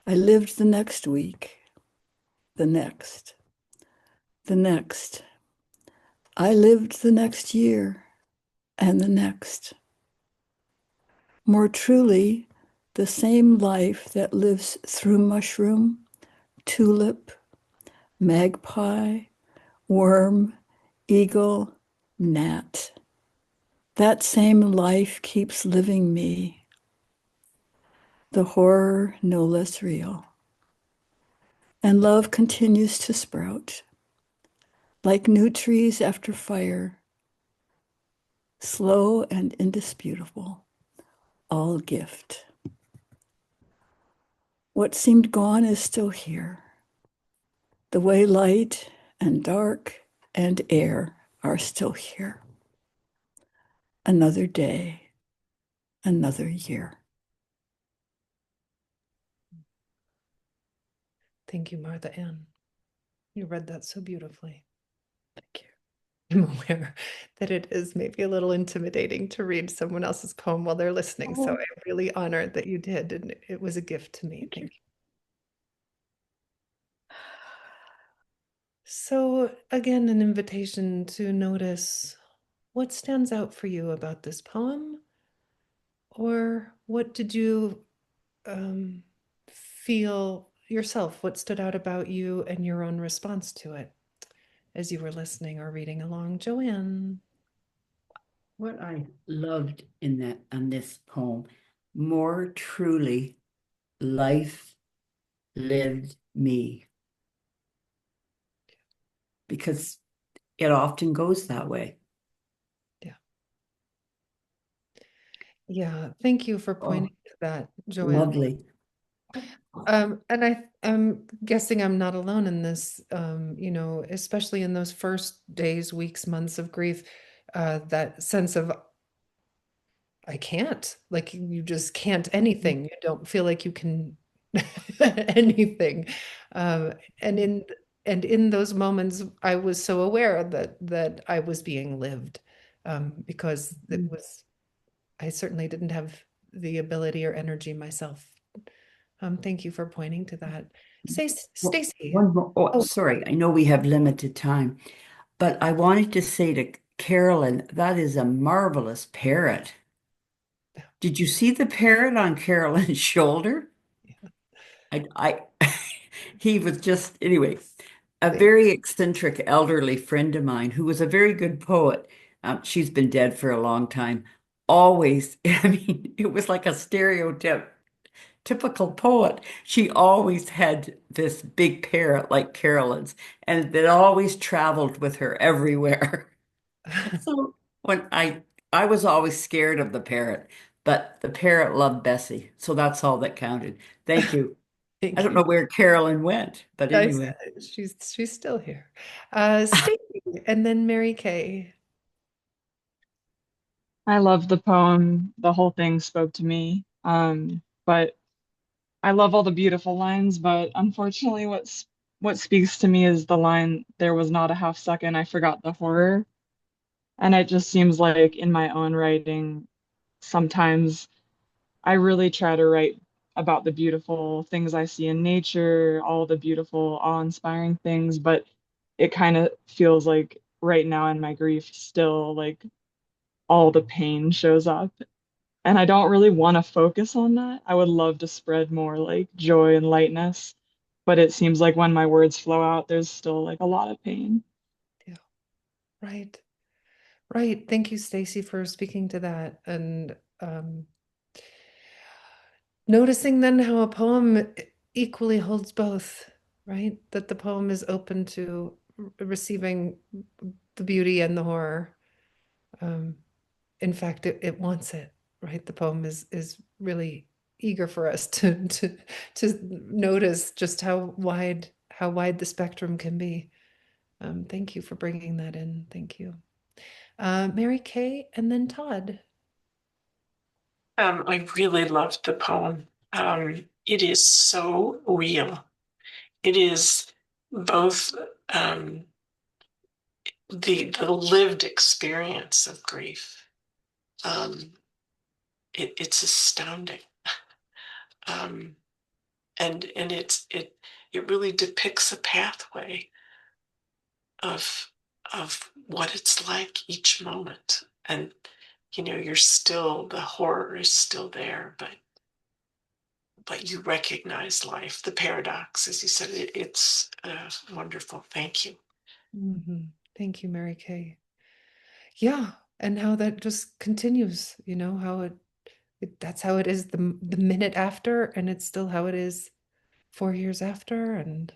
I lived the next week, the next, the next. I lived the next year and the next. More truly, the same life that lives through mushroom, tulip, magpie, worm, eagle, gnat. That same life keeps living me, the horror no less real. And love continues to sprout, like new trees after fire, slow and indisputable, all gift. What seemed gone is still here. The way light and dark and air are still here. Another day, another year. Thank you, Martha Ann. You read that so beautifully. Thank you. I'm aware that it is maybe a little intimidating to read someone else's poem while they're listening. So Oh, I'm really honored that you did, and it was a gift to me. thank you. Thank you. So again, an invitation to notice what stands out for you about this poem, or what did you feel yourself? What stood out about you and your own response to it as you were listening or reading along? Joanne. What I loved in that on this poem, more truly, life lived me, because it often goes that way. Yeah. Yeah. Thank you for Oh, pointing to that, Joanne. lovely. And I'm guessing I'm not alone in this, especially in those first days, weeks, months of grief, that sense of I can't, like you just can't anything. You don't feel like you can anything. Um, and in those moments, I was so aware that I was being lived, because it was I certainly didn't have the ability or energy myself. Thank you for pointing to that. Stacy. One more. Oh, Oh, sorry. I know we have limited time, but I wanted to say to Carolyn, that is a marvelous parrot. Did you see the parrot on Carolyn's shoulder? I he was just, anyway, a thank very eccentric elderly friend of mine who was a very good poet. She's been dead for a long time. Always, I mean, it was like a stereotype, typical poet. She always had this big parrot like Carolyn's, and it always traveled with her everywhere. So when I was always scared of the parrot, but the parrot loved Bessie, so that's all that counted. Thank you. I thank don't you. know where Carolyn went, but I anyway. said she's still here. Stacy, and then Mary Kay. I love the poem. The whole thing spoke to me. But I love all the beautiful lines, but unfortunately what speaks to me is the line, "There was not a half second I forgot the horror." And it just seems like in my own writing, sometimes I really try to write about the beautiful things I see in nature, all the beautiful, awe-inspiring things, but it kind of feels like right now in my grief, still like all the pain shows up. And I don't really want to focus on that. I would love to spread more like joy and lightness, but it seems like when my words flow out, there's still like a lot of pain. Yeah, right. Right. Thank you, Stacy, for speaking to that. And noticing then how a poem equally holds both, right? That the poem is open to receiving the beauty and the horror. Um, in fact, it wants it, right? The poem is really eager for us to notice just how wide the spectrum can be. Thank you for bringing that in. Thank you. Mary Kay, and then Todd. I really loved the poem. It is so real. It is both the lived experience of grief. It's astounding, and it really depicts a pathway of what it's like each moment. And you're still, the horror is still there, but you recognize life, the paradox, as you said. It's wonderful. Thank you. Thank you, Mary Kay. Yeah, and how that just continues, how that's how it is the minute after, and it's still how it is 4 years after. And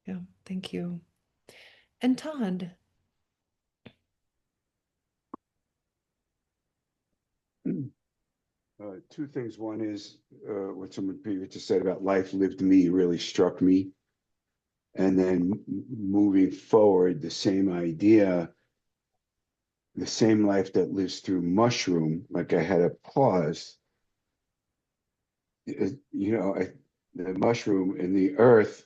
yeah, thank you. And Todd. Two things. One is what someone previously said about life lived me really struck me. And then moving forward, the same idea, the same life that lives through mushroom, like I had a pause. The mushroom in the earth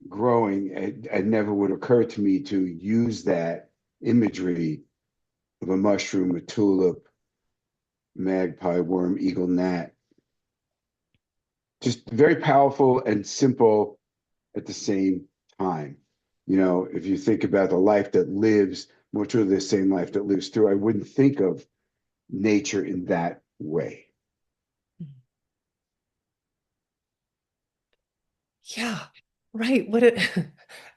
growing, it never would occur to me to use that imagery of a mushroom, a tulip, magpie, worm, eagle, gnat. Just very powerful and simple at the same time. You know, if you think about the life that lives, more truly the same life that lives through, I wouldn't think of nature in that way. Yeah, right.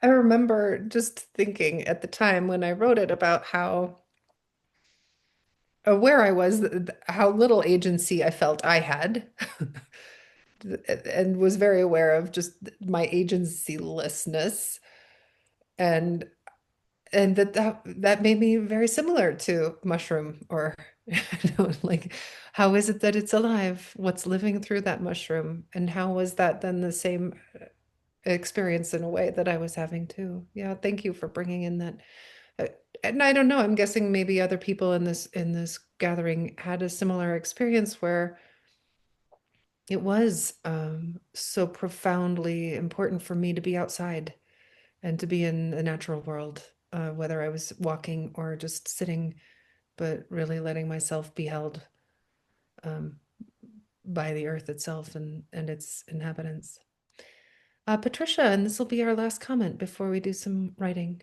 I remember just thinking at the time when I wrote it about how aware I was, how little agency I felt I had, and was very aware of just my agencylessness, and that made me very similar to mushroom, or like, how is it that it's alive? What's living through that mushroom? And how was that then the same experience in a way that I was having too? Yeah, thank you for bringing in that. Uh, and I don't know, I'm guessing maybe other people in this gathering had a similar experience where it was so profoundly important for me to be outside and to be in the natural world, whether I was walking or just sitting, but really letting myself be held um, by the earth itself and its inhabitants. Patricia, and this will be our last comment before we do some writing.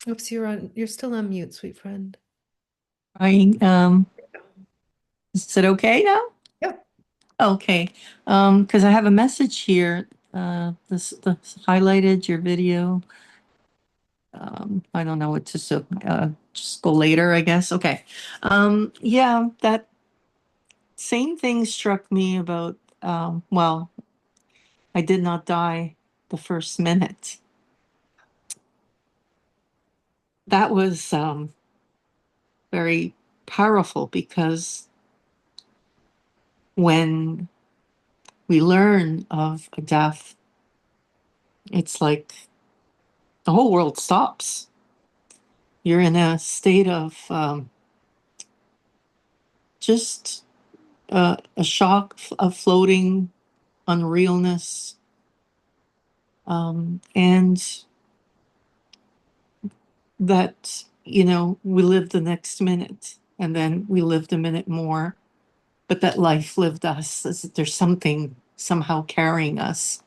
Oops, you're still on mute, sweet friend. Is it okay now? Yep. Okay. Because I have a message here. This highlighted your video. I don't know what to so just go later, I guess. Okay. Yeah, that same thing struck me about well, I did not die the first minute. That was very powerful because when we learn of a death, it's like the whole world stops. You're in a state of just a shock of floating unrealness. And that, we live the next minute and then we lived a minute more, but that life lived us. There's something somehow carrying us.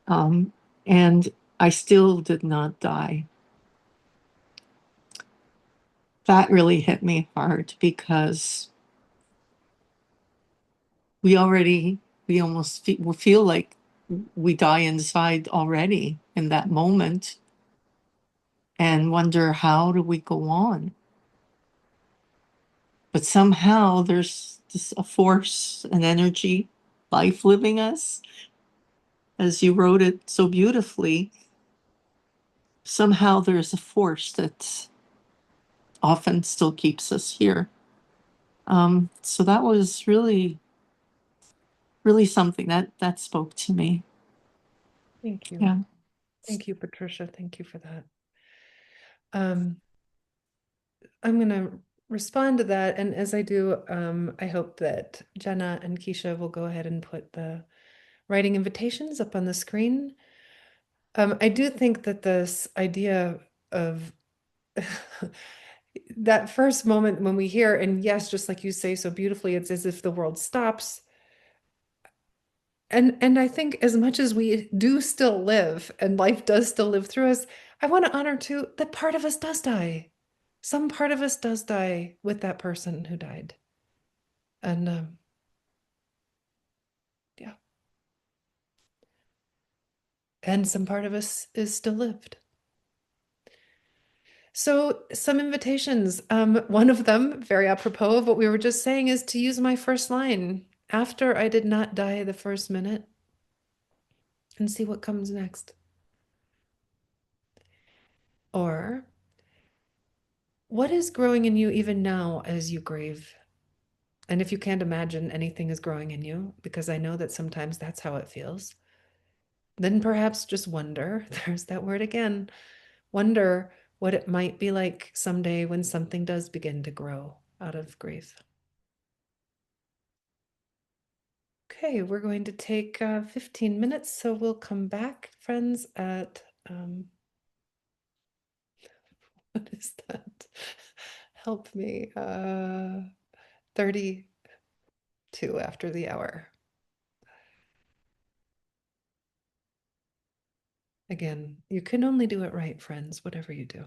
And I still did not die. That really hit me hard because we almost feel like we die inside already in that moment and wonder, how do we go on? But somehow there's a force, an energy, life living us, as you wrote it so beautifully. Somehow there's a force that often still keeps us here. So that was really, really something that spoke to me. Thank you. Yeah. Thank you, Patricia. Thank you for that. I'm going to respond to that. And as I do, I hope that Jenna and Keisha will go ahead and put the writing invitations up on the screen. I do think that this idea of that first moment when we hear, and yes, just like you say so beautifully, it's as if the world stops. And I think as much as we do still live and life does still live through us, I want to honor too that part of us does die. Some part of us does die with that person who died. And yeah. And some part of us is still lived. So some invitations. One of them, very apropos of what we were just saying, is to use my first line after I did not die the first minute and see what comes next. Or what is growing in you even now as you grieve? And if you can't imagine anything is growing in you, because I know that sometimes that's how it feels, then perhaps just wonder, there's that word again, wonder what it might be like someday when something does begin to grow out of grief. Okay, we're going to take 15 minutes, so we'll come back, friends, at what is that? Help me. 32 after the hour. Again, you can only do it right, friends, whatever you do.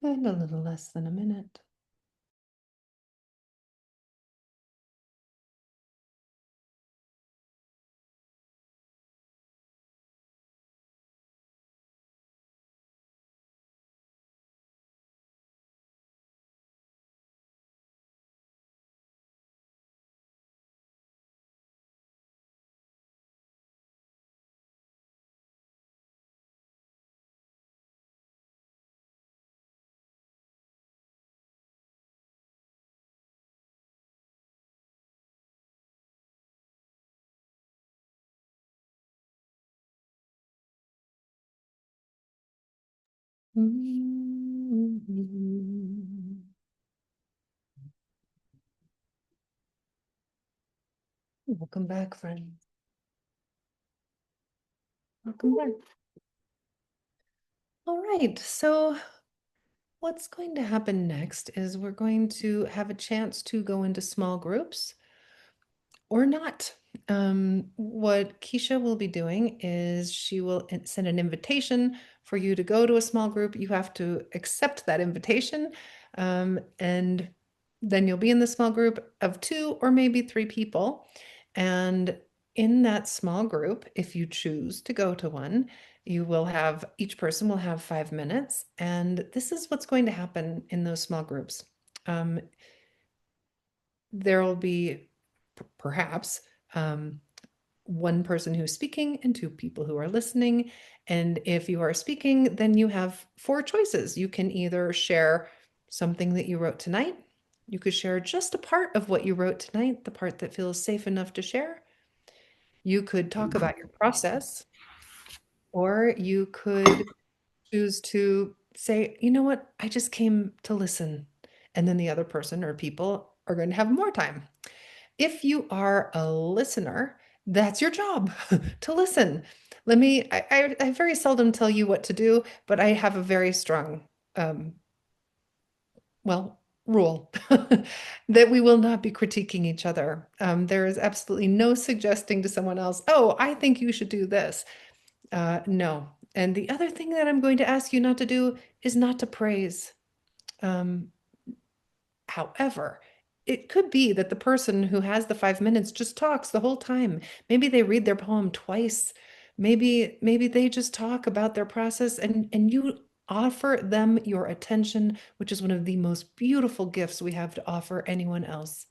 And a little less than a minute. Welcome back, friends. Welcome back. All right, so what's going to happen next is we're going to have a chance to go into small groups or not. What Keisha will be doing is she will send an invitation for you to go to a small group. You have to accept that invitation, and then you'll be in the small group of 2 or maybe 3 people. And in that small group, if you choose to go to one, each person will have 5 minutes. And this is what's going to happen in those small groups. There will be perhaps one person who's speaking and 2 people who are listening. And if you are speaking, then you have 4 choices. You can either share something that you wrote tonight. You could share just a part of what you wrote tonight, the part that feels safe enough to share. You could talk about your process, or you could choose to say, you know what, I just came to listen. And then the other person or people are going to have more time. If you are a listener, that's your job to listen. I very seldom tell you what to do, but I have a very strong, well, rule that we will not be critiquing each other. There is absolutely no suggesting to someone else, oh, I think you should do this. No. And the other thing that I'm going to ask you not to do is not to praise. However, it could be that the person who has the 5 minutes just talks the whole time. Maybe they read their poem twice. Maybe they just talk about their process and you offer them your attention, which is one of the most beautiful gifts we have to offer anyone else.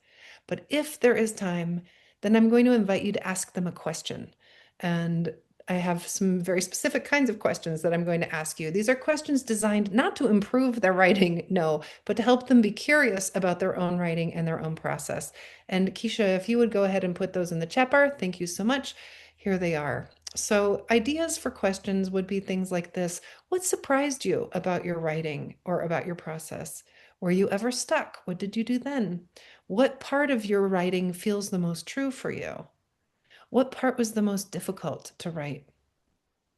But if there is time, then I'm going to invite you to ask them a question. And I have some very specific kinds of questions that I'm going to ask you. These are questions designed not to improve their writing, no, but to help them be curious about their own writing and their own process. And Keisha, if you would go ahead and put those in the chat bar, thank you so much. Here they are. So ideas for questions would be things like this. What surprised you about your writing or about your process? Were you ever stuck? What did you do then? What part of your writing feels the most true for you? What part was the most difficult to write?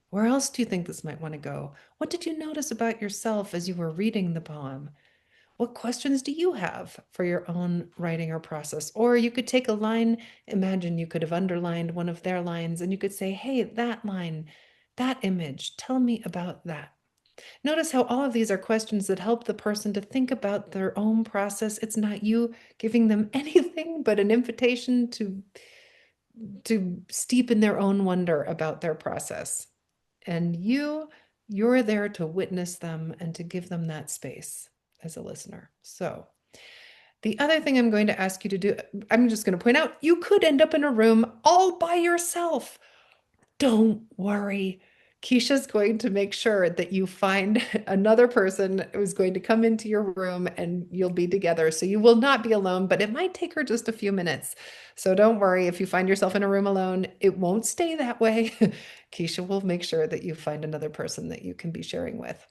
Where else do you think this might want to go? What did you notice about yourself as you were reading the poem? What questions do you have for your own writing or process? Or you could take a line, imagine you could have underlined one of their lines, and you could say, hey, that line, that image, tell me about that. Notice how all of these are questions that help the person to think about their own process. It's not you giving them anything but an invitation to steep in their own wonder about their process. And you're there to witness them and to give them that space as a listener. So the other thing I'm going to ask you to do, I'm just going to point out, you could end up in a room all by yourself. Don't worry. Keisha's going to make sure that you find another person who's going to come into your room and you'll be together. So you will not be alone, but it might take her just a few minutes. So don't worry if you find yourself in a room alone, it won't stay that way. Keisha will make sure that you find another person that you can be sharing with.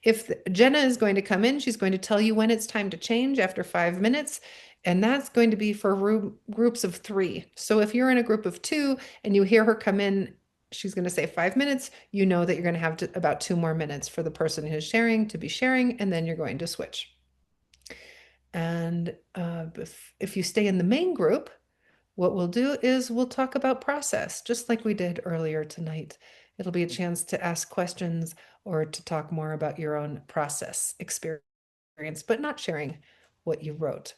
If Jenna is going to come in, she's going to tell you when it's time to change after 5 minutes. And that's going to be for groups of 3. So if you're in a group of 2 and you hear her come in, she's going to say 5 minutes, you know that you're going to have about 2 more minutes for the person who's sharing to be sharing, and then you're going to switch. And if you stay in the main group, what we'll do is we'll talk about process, just like we did earlier tonight. It'll be a chance to ask questions or to talk more about your own process experience, but not sharing what you wrote.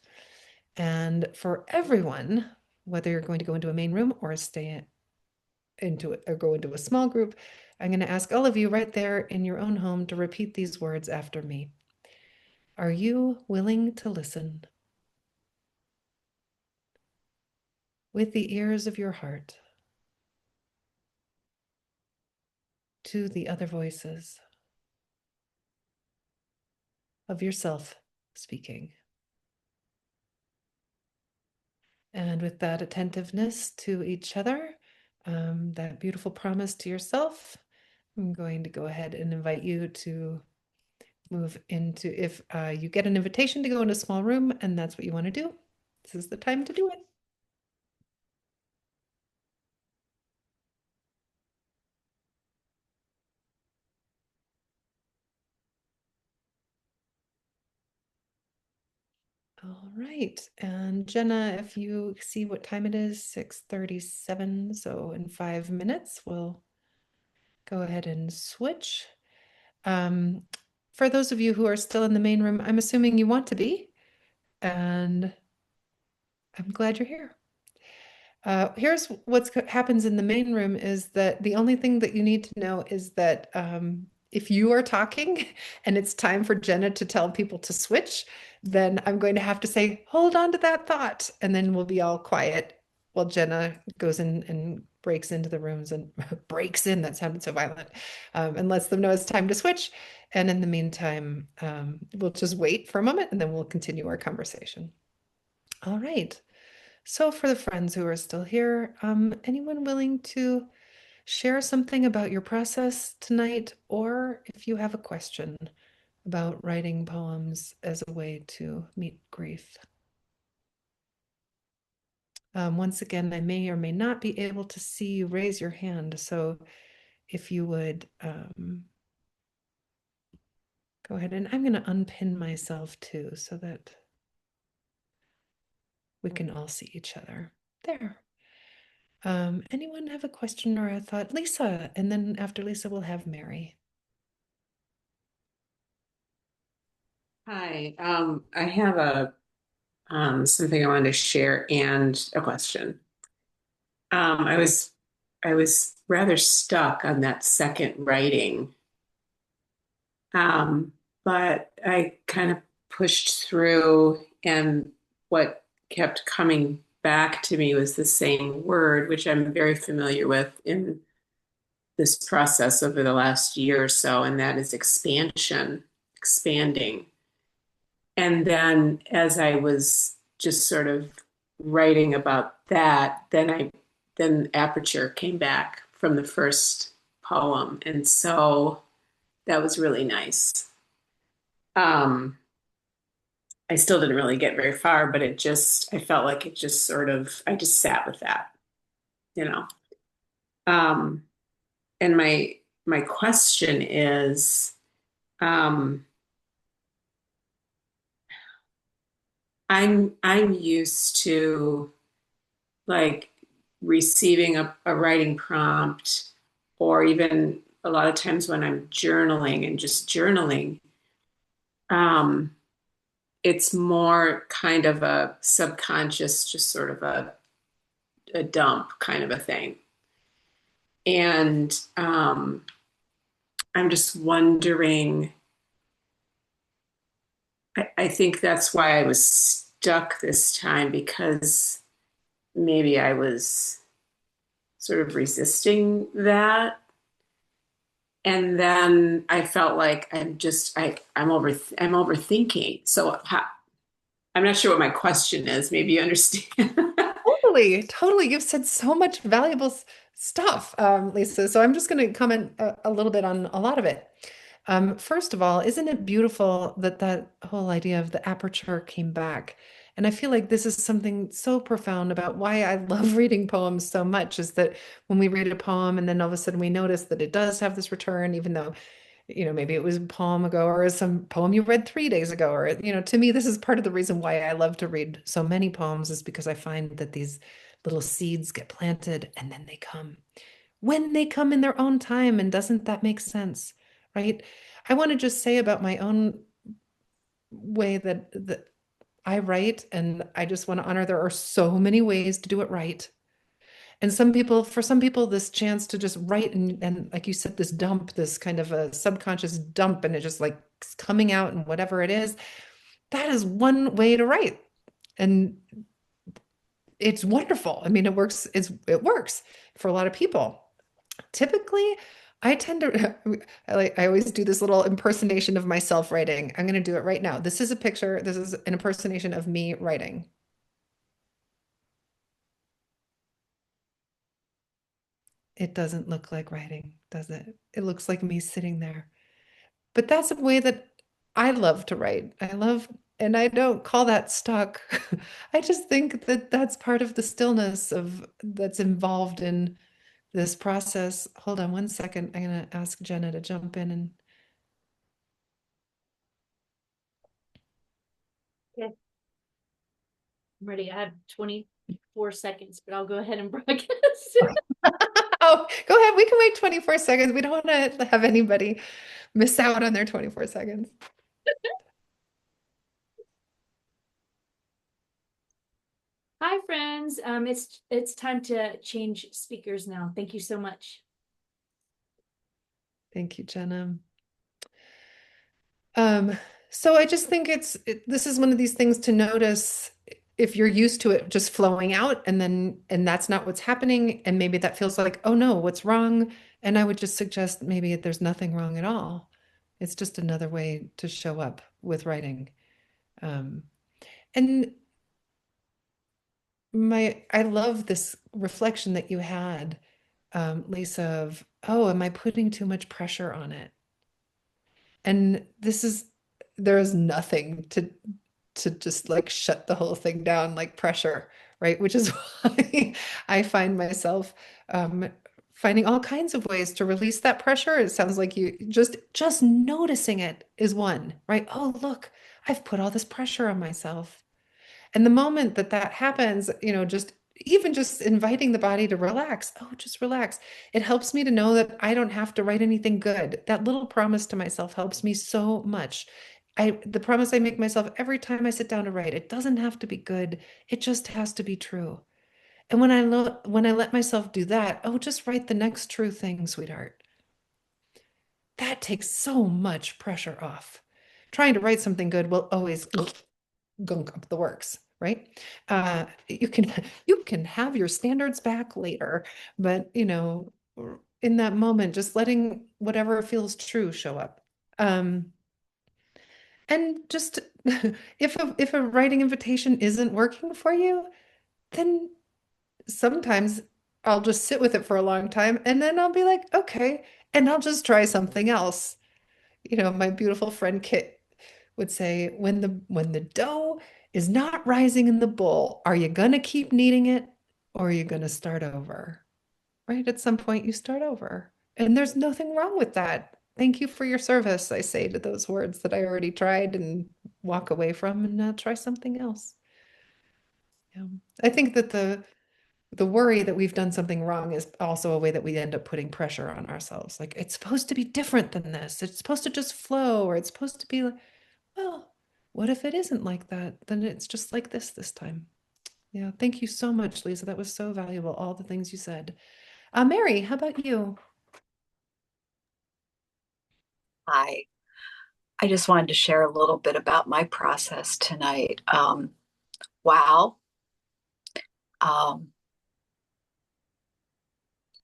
And for everyone, whether you're going to go into a main room or stay into it or go into a small group, I'm going to ask all of you right there in your own home to repeat these words after me. Are you willing to listen with the ears of your heart to the other voices of yourself speaking? And with that attentiveness to each other, that beautiful promise to yourself, I'm going to go ahead and invite you to move into, if you get an invitation to go in a small room and that's what you want to do, this is the time to do it. All right, and Jenna, if you see what time it is, 6:37, so in 5 minutes, we'll go ahead and switch. For those of you who are still in the main room, I'm assuming you want to be, and I'm glad you're here. Here's what happens in the main room is that the only thing that you need to know is that if you are talking and it's time for Jenna to tell people to switch, then I'm going to have to say, hold on to that thought, and then we'll be all quiet while Jenna goes in and breaks into the rooms and breaks in, that sounded so violent, and lets them know it's time to switch. And in the meantime, we'll just wait for a moment and then we'll continue our conversation. All right. So for the friends who are still here, anyone willing to share something about your process tonight, or if you have a question about writing poems as a way to meet grief? Once again, I may or may not be able to see you raise your hand, so if you would go ahead, and I'm going to unpin myself too so that we can all see each other. There. Anyone have a question or a thought? Lisa, and then after Lisa, we'll have Mary. Hi, I have a something I wanted to share and a question. I was rather stuck on that second writing, but I kind of pushed through, and what kept coming back to me was the same word, which I'm very familiar with in this process over the last year or so, and that is expansion, expanding. And then as I was just sort of writing about that, then aperture came back from the first poem. And so that was really nice. I still didn't really get very far, but I felt like it just sort of, I just sat with that, you know. And my question is, I'm used to like receiving a writing prompt, or even a lot of times when I'm journaling and just journaling, it's more kind of a subconscious, just sort of a dump kind of a thing. And I'm just wondering, I think that's why I was stuck this time, because maybe I was sort of resisting that. And then I felt like I'm overthinking. So I'm not sure what my question is. Maybe you understand. Totally. You've said so much valuable stuff, Lisa. So I'm just going to comment a little bit on a lot of it. First of all, isn't it beautiful that that whole idea of the aperture came back? And I feel like this is something so profound about why I love reading poems so much, is that when we read a poem and then all of a sudden we notice that it does have this return, even though, maybe it was a poem ago or some poem you read 3 days ago, or, to me, this is part of the reason why I love to read so many poems, is because I find that these little seeds get planted and then they come when they come in their own time. And doesn't that make sense? right? I want to just say about my own way that I write, and I just want to honor there are so many ways to do it right. And for some people, this chance to just write and like you said, this dump, this kind of a subconscious dump, and it just like coming out and whatever it is, that is one way to write. And it's wonderful. I mean, it works for a lot of people. Typically, I tend to I always do this little impersonation of myself writing. I'm going to do it right now. This is a picture. This is an impersonation of me writing. It doesn't look like writing, does it? It looks like me sitting there. But that's a way that I love to write. And I don't call that stuck. I just think that that's part of the stillness of that's involved in this process. Hold on one second. I'm going to ask Jenna to jump in and Okay. I'm ready. I have 24 seconds, but I'll go ahead and broadcast. Oh, go ahead. We can wait 24 seconds. We don't want to have anybody miss out on their 24 seconds. Hi, friends. It's time to change speakers now. Thank you so much. Thank you, Jenna. So I just think this is one of these things to notice if you're used to it just flowing out and that's not what's happening. And maybe that feels like, oh no, what's wrong? And I would just suggest maybe there's nothing wrong at all. It's just another way to show up with writing. And I love this reflection that you had, Lisa, of, oh, am I putting too much pressure on it? And there is nothing to just like shut the whole thing down like pressure, right? Which is why I find myself finding all kinds of ways to release that pressure. It sounds like you just noticing it is one, right? Oh, look, I've put all this pressure on myself. And the moment that that happens, just even just inviting the body to relax, oh, just relax. It helps me to know that I don't have to write anything good. That little promise to myself helps me so much. The promise I make myself every time I sit down to write, it doesn't have to be good. It just has to be true. And when I let myself do that, oh, just write the next true thing, sweetheart. That takes so much pressure off. Trying to write something good will always gunk up the works, right? You can you can have your standards back later, but in that moment, just letting whatever feels true show up. And just if a writing invitation isn't working for you, then sometimes I'll just sit with it for a long time and then I'll be like, okay, and I'll just try something else. My beautiful friend Kit would say, when the dough is not rising in the bowl, are you gonna keep kneading it or are you gonna start over? Right? At some point you start over. And there's nothing wrong with that. Thank you for your service, I say to those words that I already tried and walk away from and try something else. Yeah. I think that the worry that we've done something wrong is also a way that we end up putting pressure on ourselves. Like it's supposed to be different than this. It's supposed to just flow, or it's supposed to be like, well, what if it isn't like that? Then it's just like this time. Yeah, thank you so much, Lisa. That was so valuable, all the things you said. Mary, how about you? Hi. I just wanted to share a little bit about my process tonight. Wow. Um,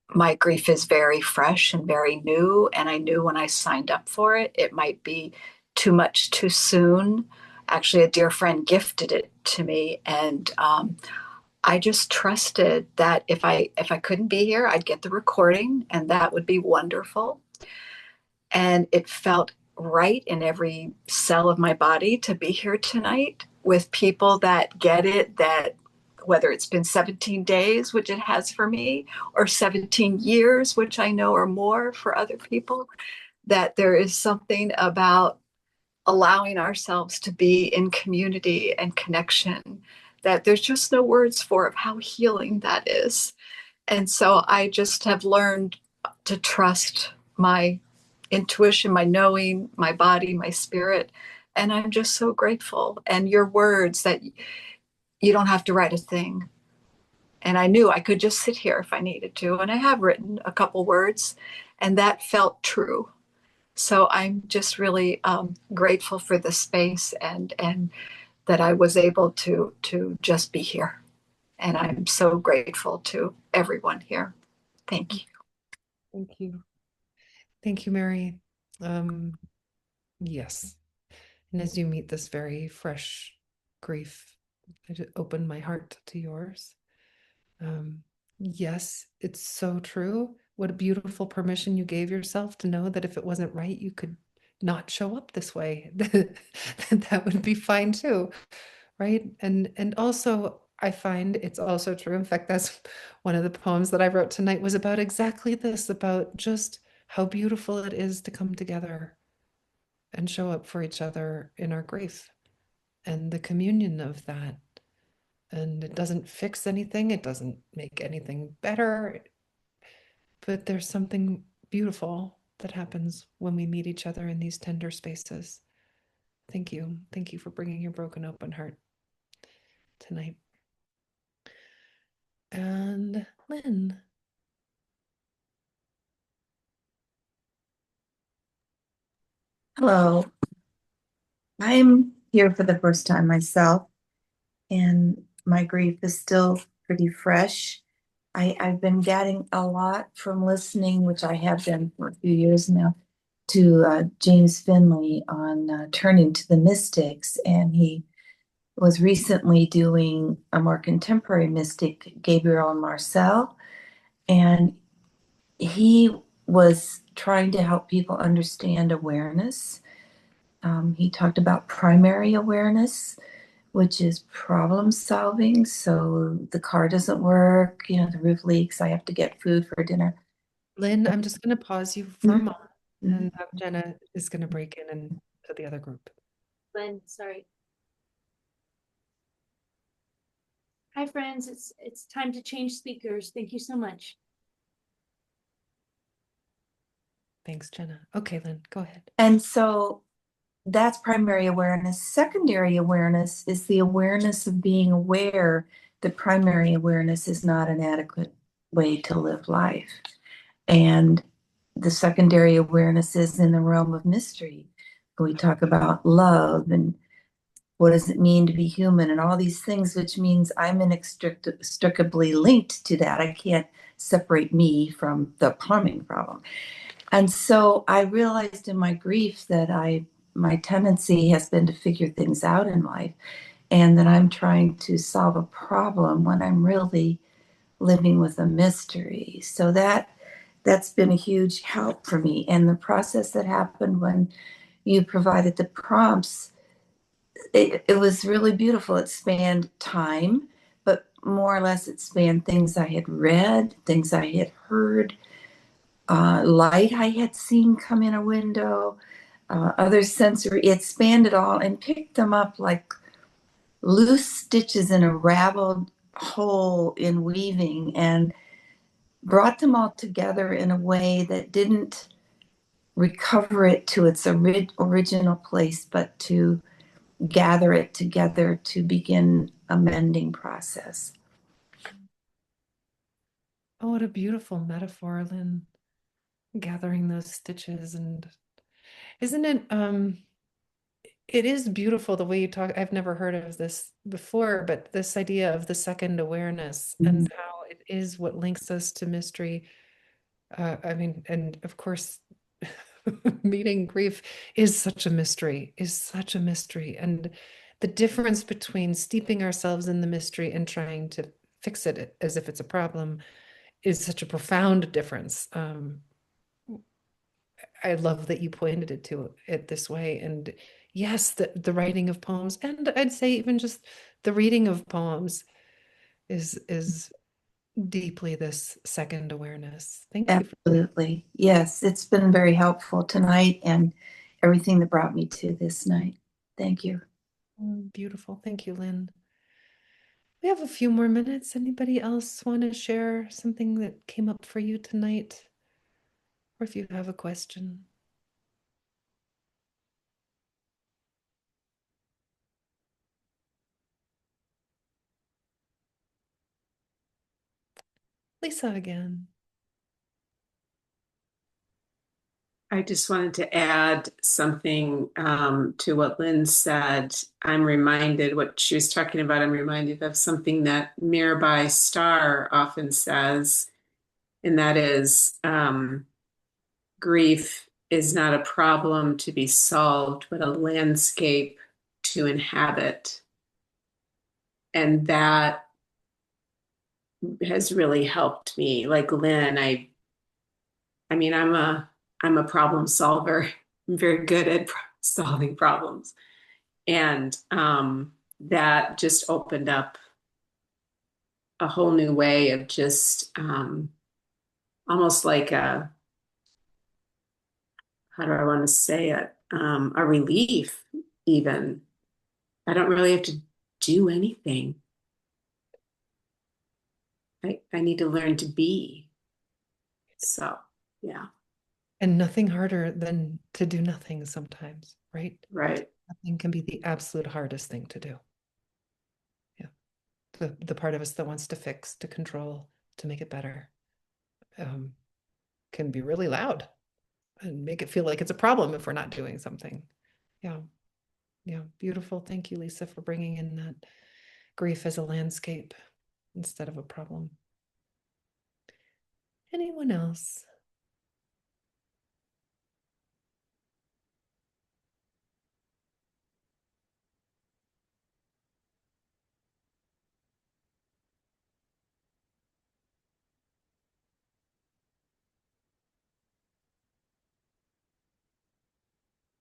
my grief is very fresh and very new, and I knew when I signed up for it, it might be too much too soon. Actually, a dear friend gifted it to me, and I just trusted that if I couldn't be here, I'd get the recording, and that would be wonderful. And it felt right in every cell of my body to be here tonight with people that get it, that whether it's been 17 days, which it has for me, or 17 years, which I know are more for other people, that there is something about allowing ourselves to be in community and connection that there's just no words for of how healing that is. And so I just have learned to trust my intuition, my knowing, my body, my spirit. And I'm just so grateful. And your words that you don't have to write a thing. And I knew I could just sit here if I needed to. And I have written a couple words, and that felt true. So I'm just really grateful for the space and that I was able to just be here. And I'm so grateful to everyone here. Thank you. Thank you. Thank you, Mary. Yes. And as you meet this very fresh grief, I just open my heart to yours. Yes, it's so true. What a beautiful permission you gave yourself to know that if it wasn't right, you could not show up this way. That would be fine too, right? And also I find it's also true. In fact, that's one of the poems that I wrote tonight was about exactly this, about just how beautiful it is to come together and show up for each other in our grief and the communion of that. And it doesn't fix anything, it doesn't make anything better, but there's something beautiful that happens when we meet each other in these tender spaces. Thank you. Thank you for bringing your broken open heart tonight. And Lynn. Hello. I'm here for the first time myself, and my grief is still pretty fresh. I've been getting a lot from listening, which I have done for a few years now, to James Finley on Turning to the Mystics. And he was recently doing a more contemporary mystic, Gabriel and Marcel. And he was trying to help people understand awareness. He talked about primary awareness, which is problem solving. So the car doesn't work, the roof leaks, I have to get food for dinner. Lynn, I'm just going to pause you for a moment, and Jenna is going to break in and to the other group. Lynn, sorry. Hi, friends. It's time to change speakers. Thank you so much. Thanks, Jenna. Okay, Lynn, go ahead. And so that's primary awareness. Secondary awareness is the awareness of being aware that primary awareness is not an adequate way to live life. And the secondary awareness is in the realm of mystery. We talk about love and what does it mean to be human and all these things, which means I'm inextricably linked to that. I can't separate me from the plumbing problem. And so I realized in my grief that my tendency has been to figure things out in life, and that I'm trying to solve a problem when I'm really living with a mystery. So that's been a huge help for me. And the process that happened when you provided the prompts, it was really beautiful. It spanned time, but more or less it spanned things I had read, things I had heard, light I had seen come in a window, other sensory. It spanned it all and picked them up like loose stitches in a raveled whole in weaving, and brought them all together in a way that didn't recover it to its original place, but to gather it together to begin a mending process. Oh, what a beautiful metaphor, Lynn. Gathering those stitches. And isn't it it is beautiful the way you talk. I've never heard of this before, but this idea of the second awareness and how it is what links us to mystery. I mean, and of course, meeting grief is such a mystery, And the difference between steeping ourselves in the mystery and trying to fix it as if it's a problem is such a profound difference. I love that you pointed it to it this way. And yes, the writing of poems, and I'd say even just the reading of poems is deeply this second awareness. Thank you. Absolutely. Yes, it's been very helpful tonight and everything that brought me to this night. Thank you. Beautiful. Thank you, Lynn. We have a few more minutes. Anybody else want to share something that came up for you tonight? Or if you have a question? Lisa again. I just wanted to add something to what Lynn said. I'm reminded what she was talking about. I'm reminded of something that Mirabai Starr often says, and that is grief is not a problem to be solved, but a landscape to inhabit. And that has really helped me. Like Lynn, I mean, I'm a problem solver. I'm very good at solving problems. And that just opened up a whole new way of just almost like how do I want to say it? A relief, even. I don't really have to do anything. I need to learn to be. So, yeah. And nothing harder than to do nothing sometimes, right? Right. Nothing can be the absolute hardest thing to do. Yeah. The part of us that wants to fix, to control, to make it better, can be really loud and make it feel like it's a problem if we're not doing something. Yeah. Yeah. Beautiful. Thank you, Lisa, for bringing in that grief as a landscape instead of a problem. Anyone else?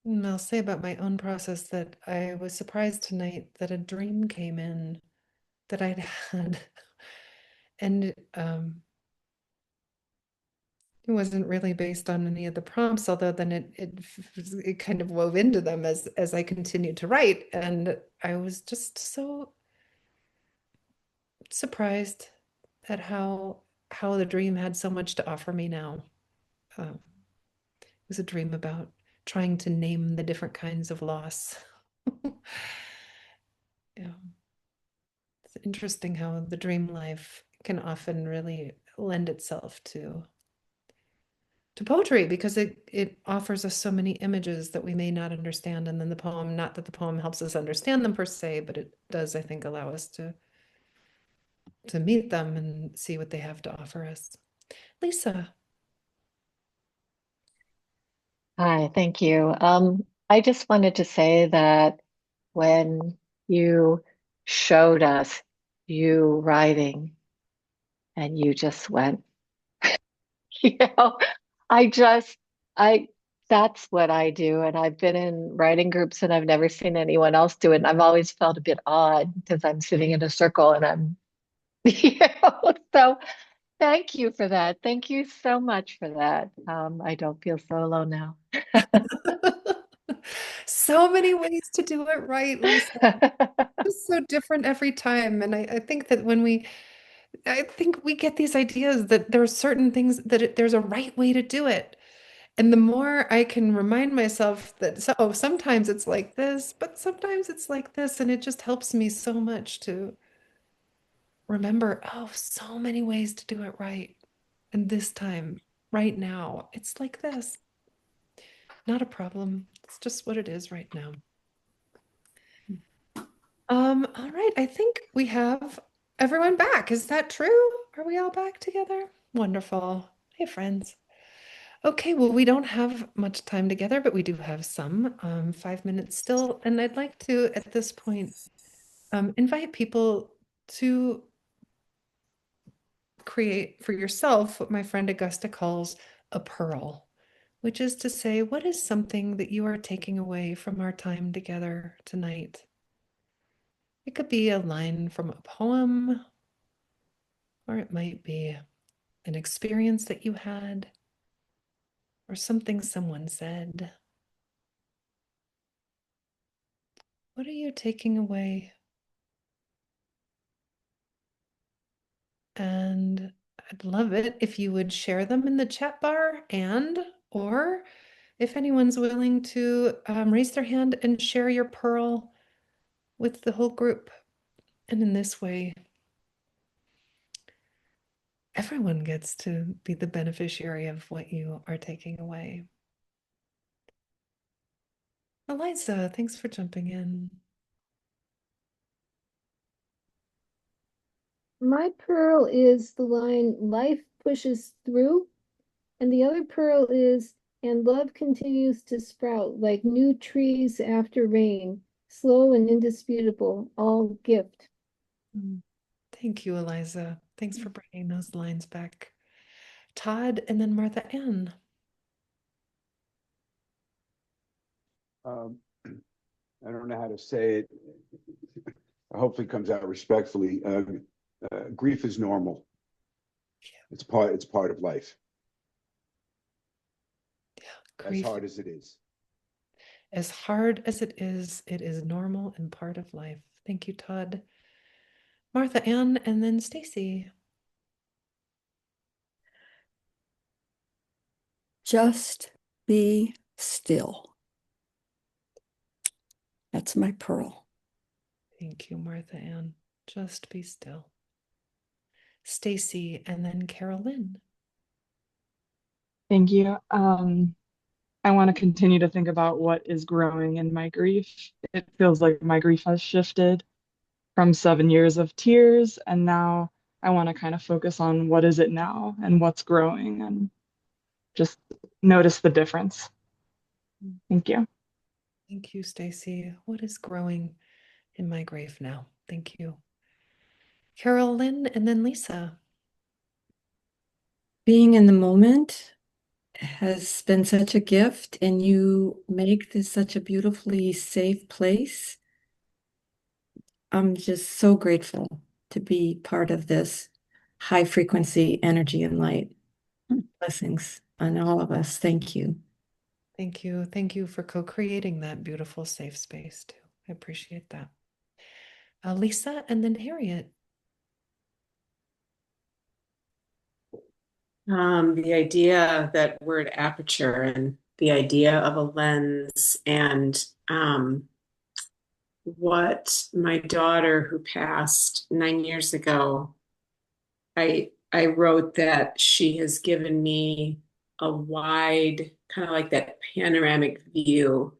And I'll say about my own process that I was surprised tonight that a dream came in that I'd had. And it wasn't really based on any of the prompts, although then it kind of wove into them as I continued to write. And I was just so surprised at how the dream had so much to offer me now. It was a dream about trying to name the different kinds of loss. Yeah. It's interesting how the dream life can often really lend itself to poetry because it offers us so many images that we may not understand. And then the poem, not that the poem helps us understand them per se, but it does, I think, allow us to meet them and see what they have to offer us. Lisa. Hi, thank you. I just wanted to say that when you showed us you writing and you just went, you know, I just, I, that's what I do. And I've been in writing groups and I've never seen anyone else do it. And I've always felt a bit odd because I'm sitting in a circle and I'm, so thank you for that. Thank you so much for that. I don't feel so alone now. So many ways to do it right, Lisa. It's so different every time. And I think that I think we get these ideas that there are certain things that there's a right way to do it. And the more I can remind myself that, sometimes it's like this, but sometimes it's like this. And it just helps me so much to remember, so many ways to do it right. And this time, right now, it's like this. Not a problem. It's just what it is right now. All right. I think we have everyone back. Is that true? Are we all back together? Wonderful. Hey, friends. Okay, well, we don't have much time together, but we do have some, 5 minutes still. And I'd like to, at this point, invite people to create for yourself what my friend Augusta calls a pearl, which is to say, what is something that you are taking away from our time together tonight? It could be a line from a poem, or it might be an experience that you had, or something someone said. What are you taking away? And I'd love it if you would share them in the chat bar, or if anyone's willing to raise their hand and share your pearl with the whole group. And in this way, everyone gets to be the beneficiary of what you are taking away. Eliza, thanks for jumping in. My pearl is the line, life pushes through. And the other pearl is, and love continues to sprout like new trees after rain, slow and indisputable, all gift. Thank you, Eliza. Thanks for bringing those lines back. Todd and then Martha Ann. I don't know how to say it. Hopefully, it comes out respectfully. Grief is normal. It's part of life. Grief, as hard as it is. As hard as it is normal and part of life. Thank you, Todd. Martha Ann and then Stacy. Just be still. That's my pearl. Thank you, Martha Ann. Just be still. Stacy and then Carolyn. Thank you. I want to continue to think about what is growing in my grief. It feels like my grief has shifted from 7 years of tears, and now I want to kind of focus on what is it now and what's growing and just notice the difference. Thank you. Thank you, Stacy. What is growing in my grief now? Thank you. Carolyn and then Lisa. Being in the moment has been such a gift, and you make this such a beautifully safe place. I'm just so grateful to be part of this high frequency energy and light. Blessings on all of us. Thank you. Thank you. Thank you for co-creating that beautiful safe space too. I appreciate that. Lisa and then Harriet. The idea, that word aperture, and the idea of a lens, and what my daughter, who passed 9 years ago, I wrote that she has given me a wide, kind of like that panoramic view.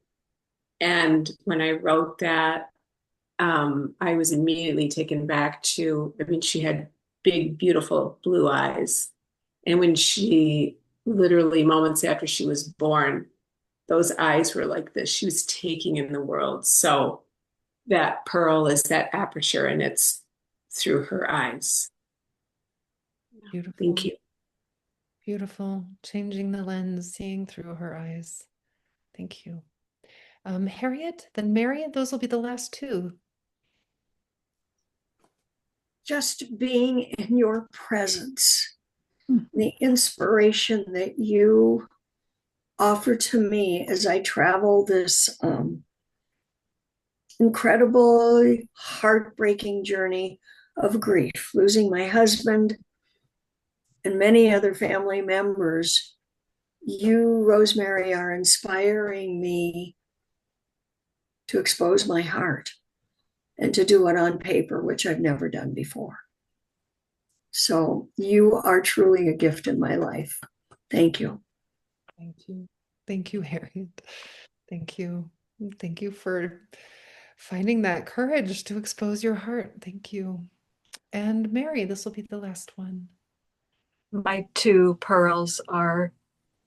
And when I wrote that, I was immediately taken back to, I mean, she had big, beautiful blue eyes. And when she, literally moments after she was born, those eyes were like this. She was taking in the world. So that pearl is that aperture, and it's through her eyes. Beautiful. Thank you. Beautiful. Changing the lens, seeing through her eyes. Thank you. Harriet, then Mary, those will be the last two. Just being in your presence, the inspiration that you offer to me as I travel this incredibly heartbreaking journey of grief, losing my husband and many other family members. You, Rosemerry, are inspiring me to expose my heart and to do it on paper, which I've never done before. So you are truly a gift in my life. Thank you. Thank you. Thank you, Harriet. Thank you. Thank you for finding that courage to expose your heart. Thank you. And Mary, this will be the last one. My two pearls are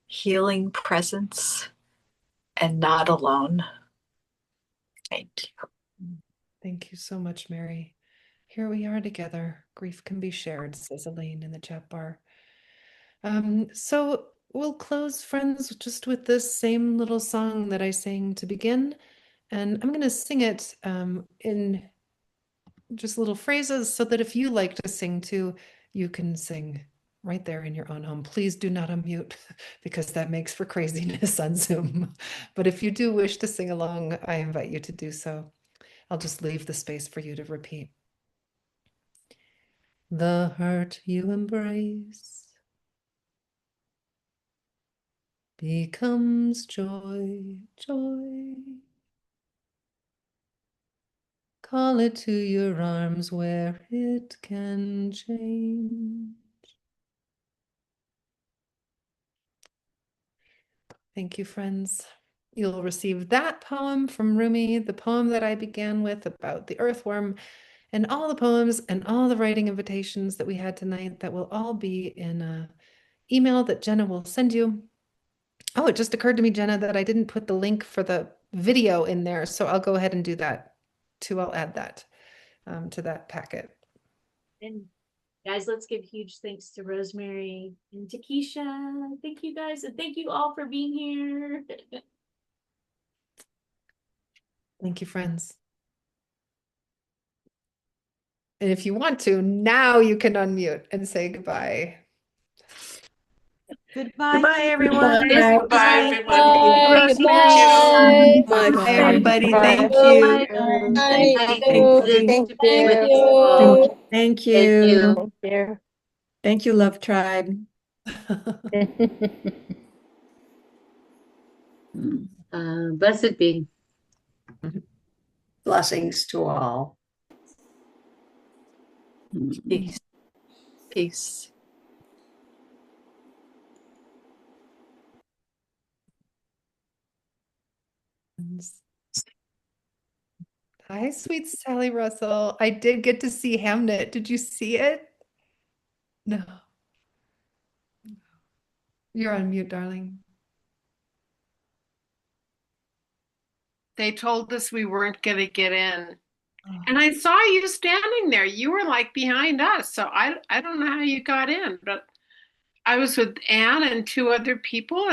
healing presence and not alone. Thank you. Thank you so much, Mary. Here we are together. Grief can be shared, says Elaine in the chat bar. So we'll close, friends, just with this same little song that I sang to begin. And I'm going to sing it in just little phrases so that if you like to sing too, you can sing right there in your own home. Please do not unmute because that makes for craziness on Zoom. But if you do wish to sing along, I invite you to do so. I'll just leave the space for you to repeat. The heart you embrace becomes joy, joy. Call it to your arms where it can change. Thank you, friends. You'll receive that poem from Rumi, the poem that I began with about the earthworm, and all the poems and all the writing invitations that we had tonight that will all be in a email that Jenna will send you. Oh, it just occurred to me, Jenna, that I didn't put the link for the video in there, so I'll go ahead and do that too. I'll add that to that packet. And guys, let's give huge thanks to Rosemerry and to Keisha. Thank you guys, and thank you all for being here. Thank you, friends. And if you want to, now you can unmute and say goodbye. Goodbye, everyone. Goodbye, everyone. Bye. Rosemary, Goodbye. Bye, everybody. Thank Bye. you. Thank You. you to be Thank with us you. all. Thank Thank you. you. Thank you. Thank you, Love Tribe. Blessed be. Blessings to all. Peace. Peace. Hi, sweet Sally Russell. I did get to see Hamnet. Did you see it? No. You're on mute, darling. They told us we weren't going to get in. And I saw you standing there. You were like behind us. So I don't know how you got in, but I was with Anne and two other people.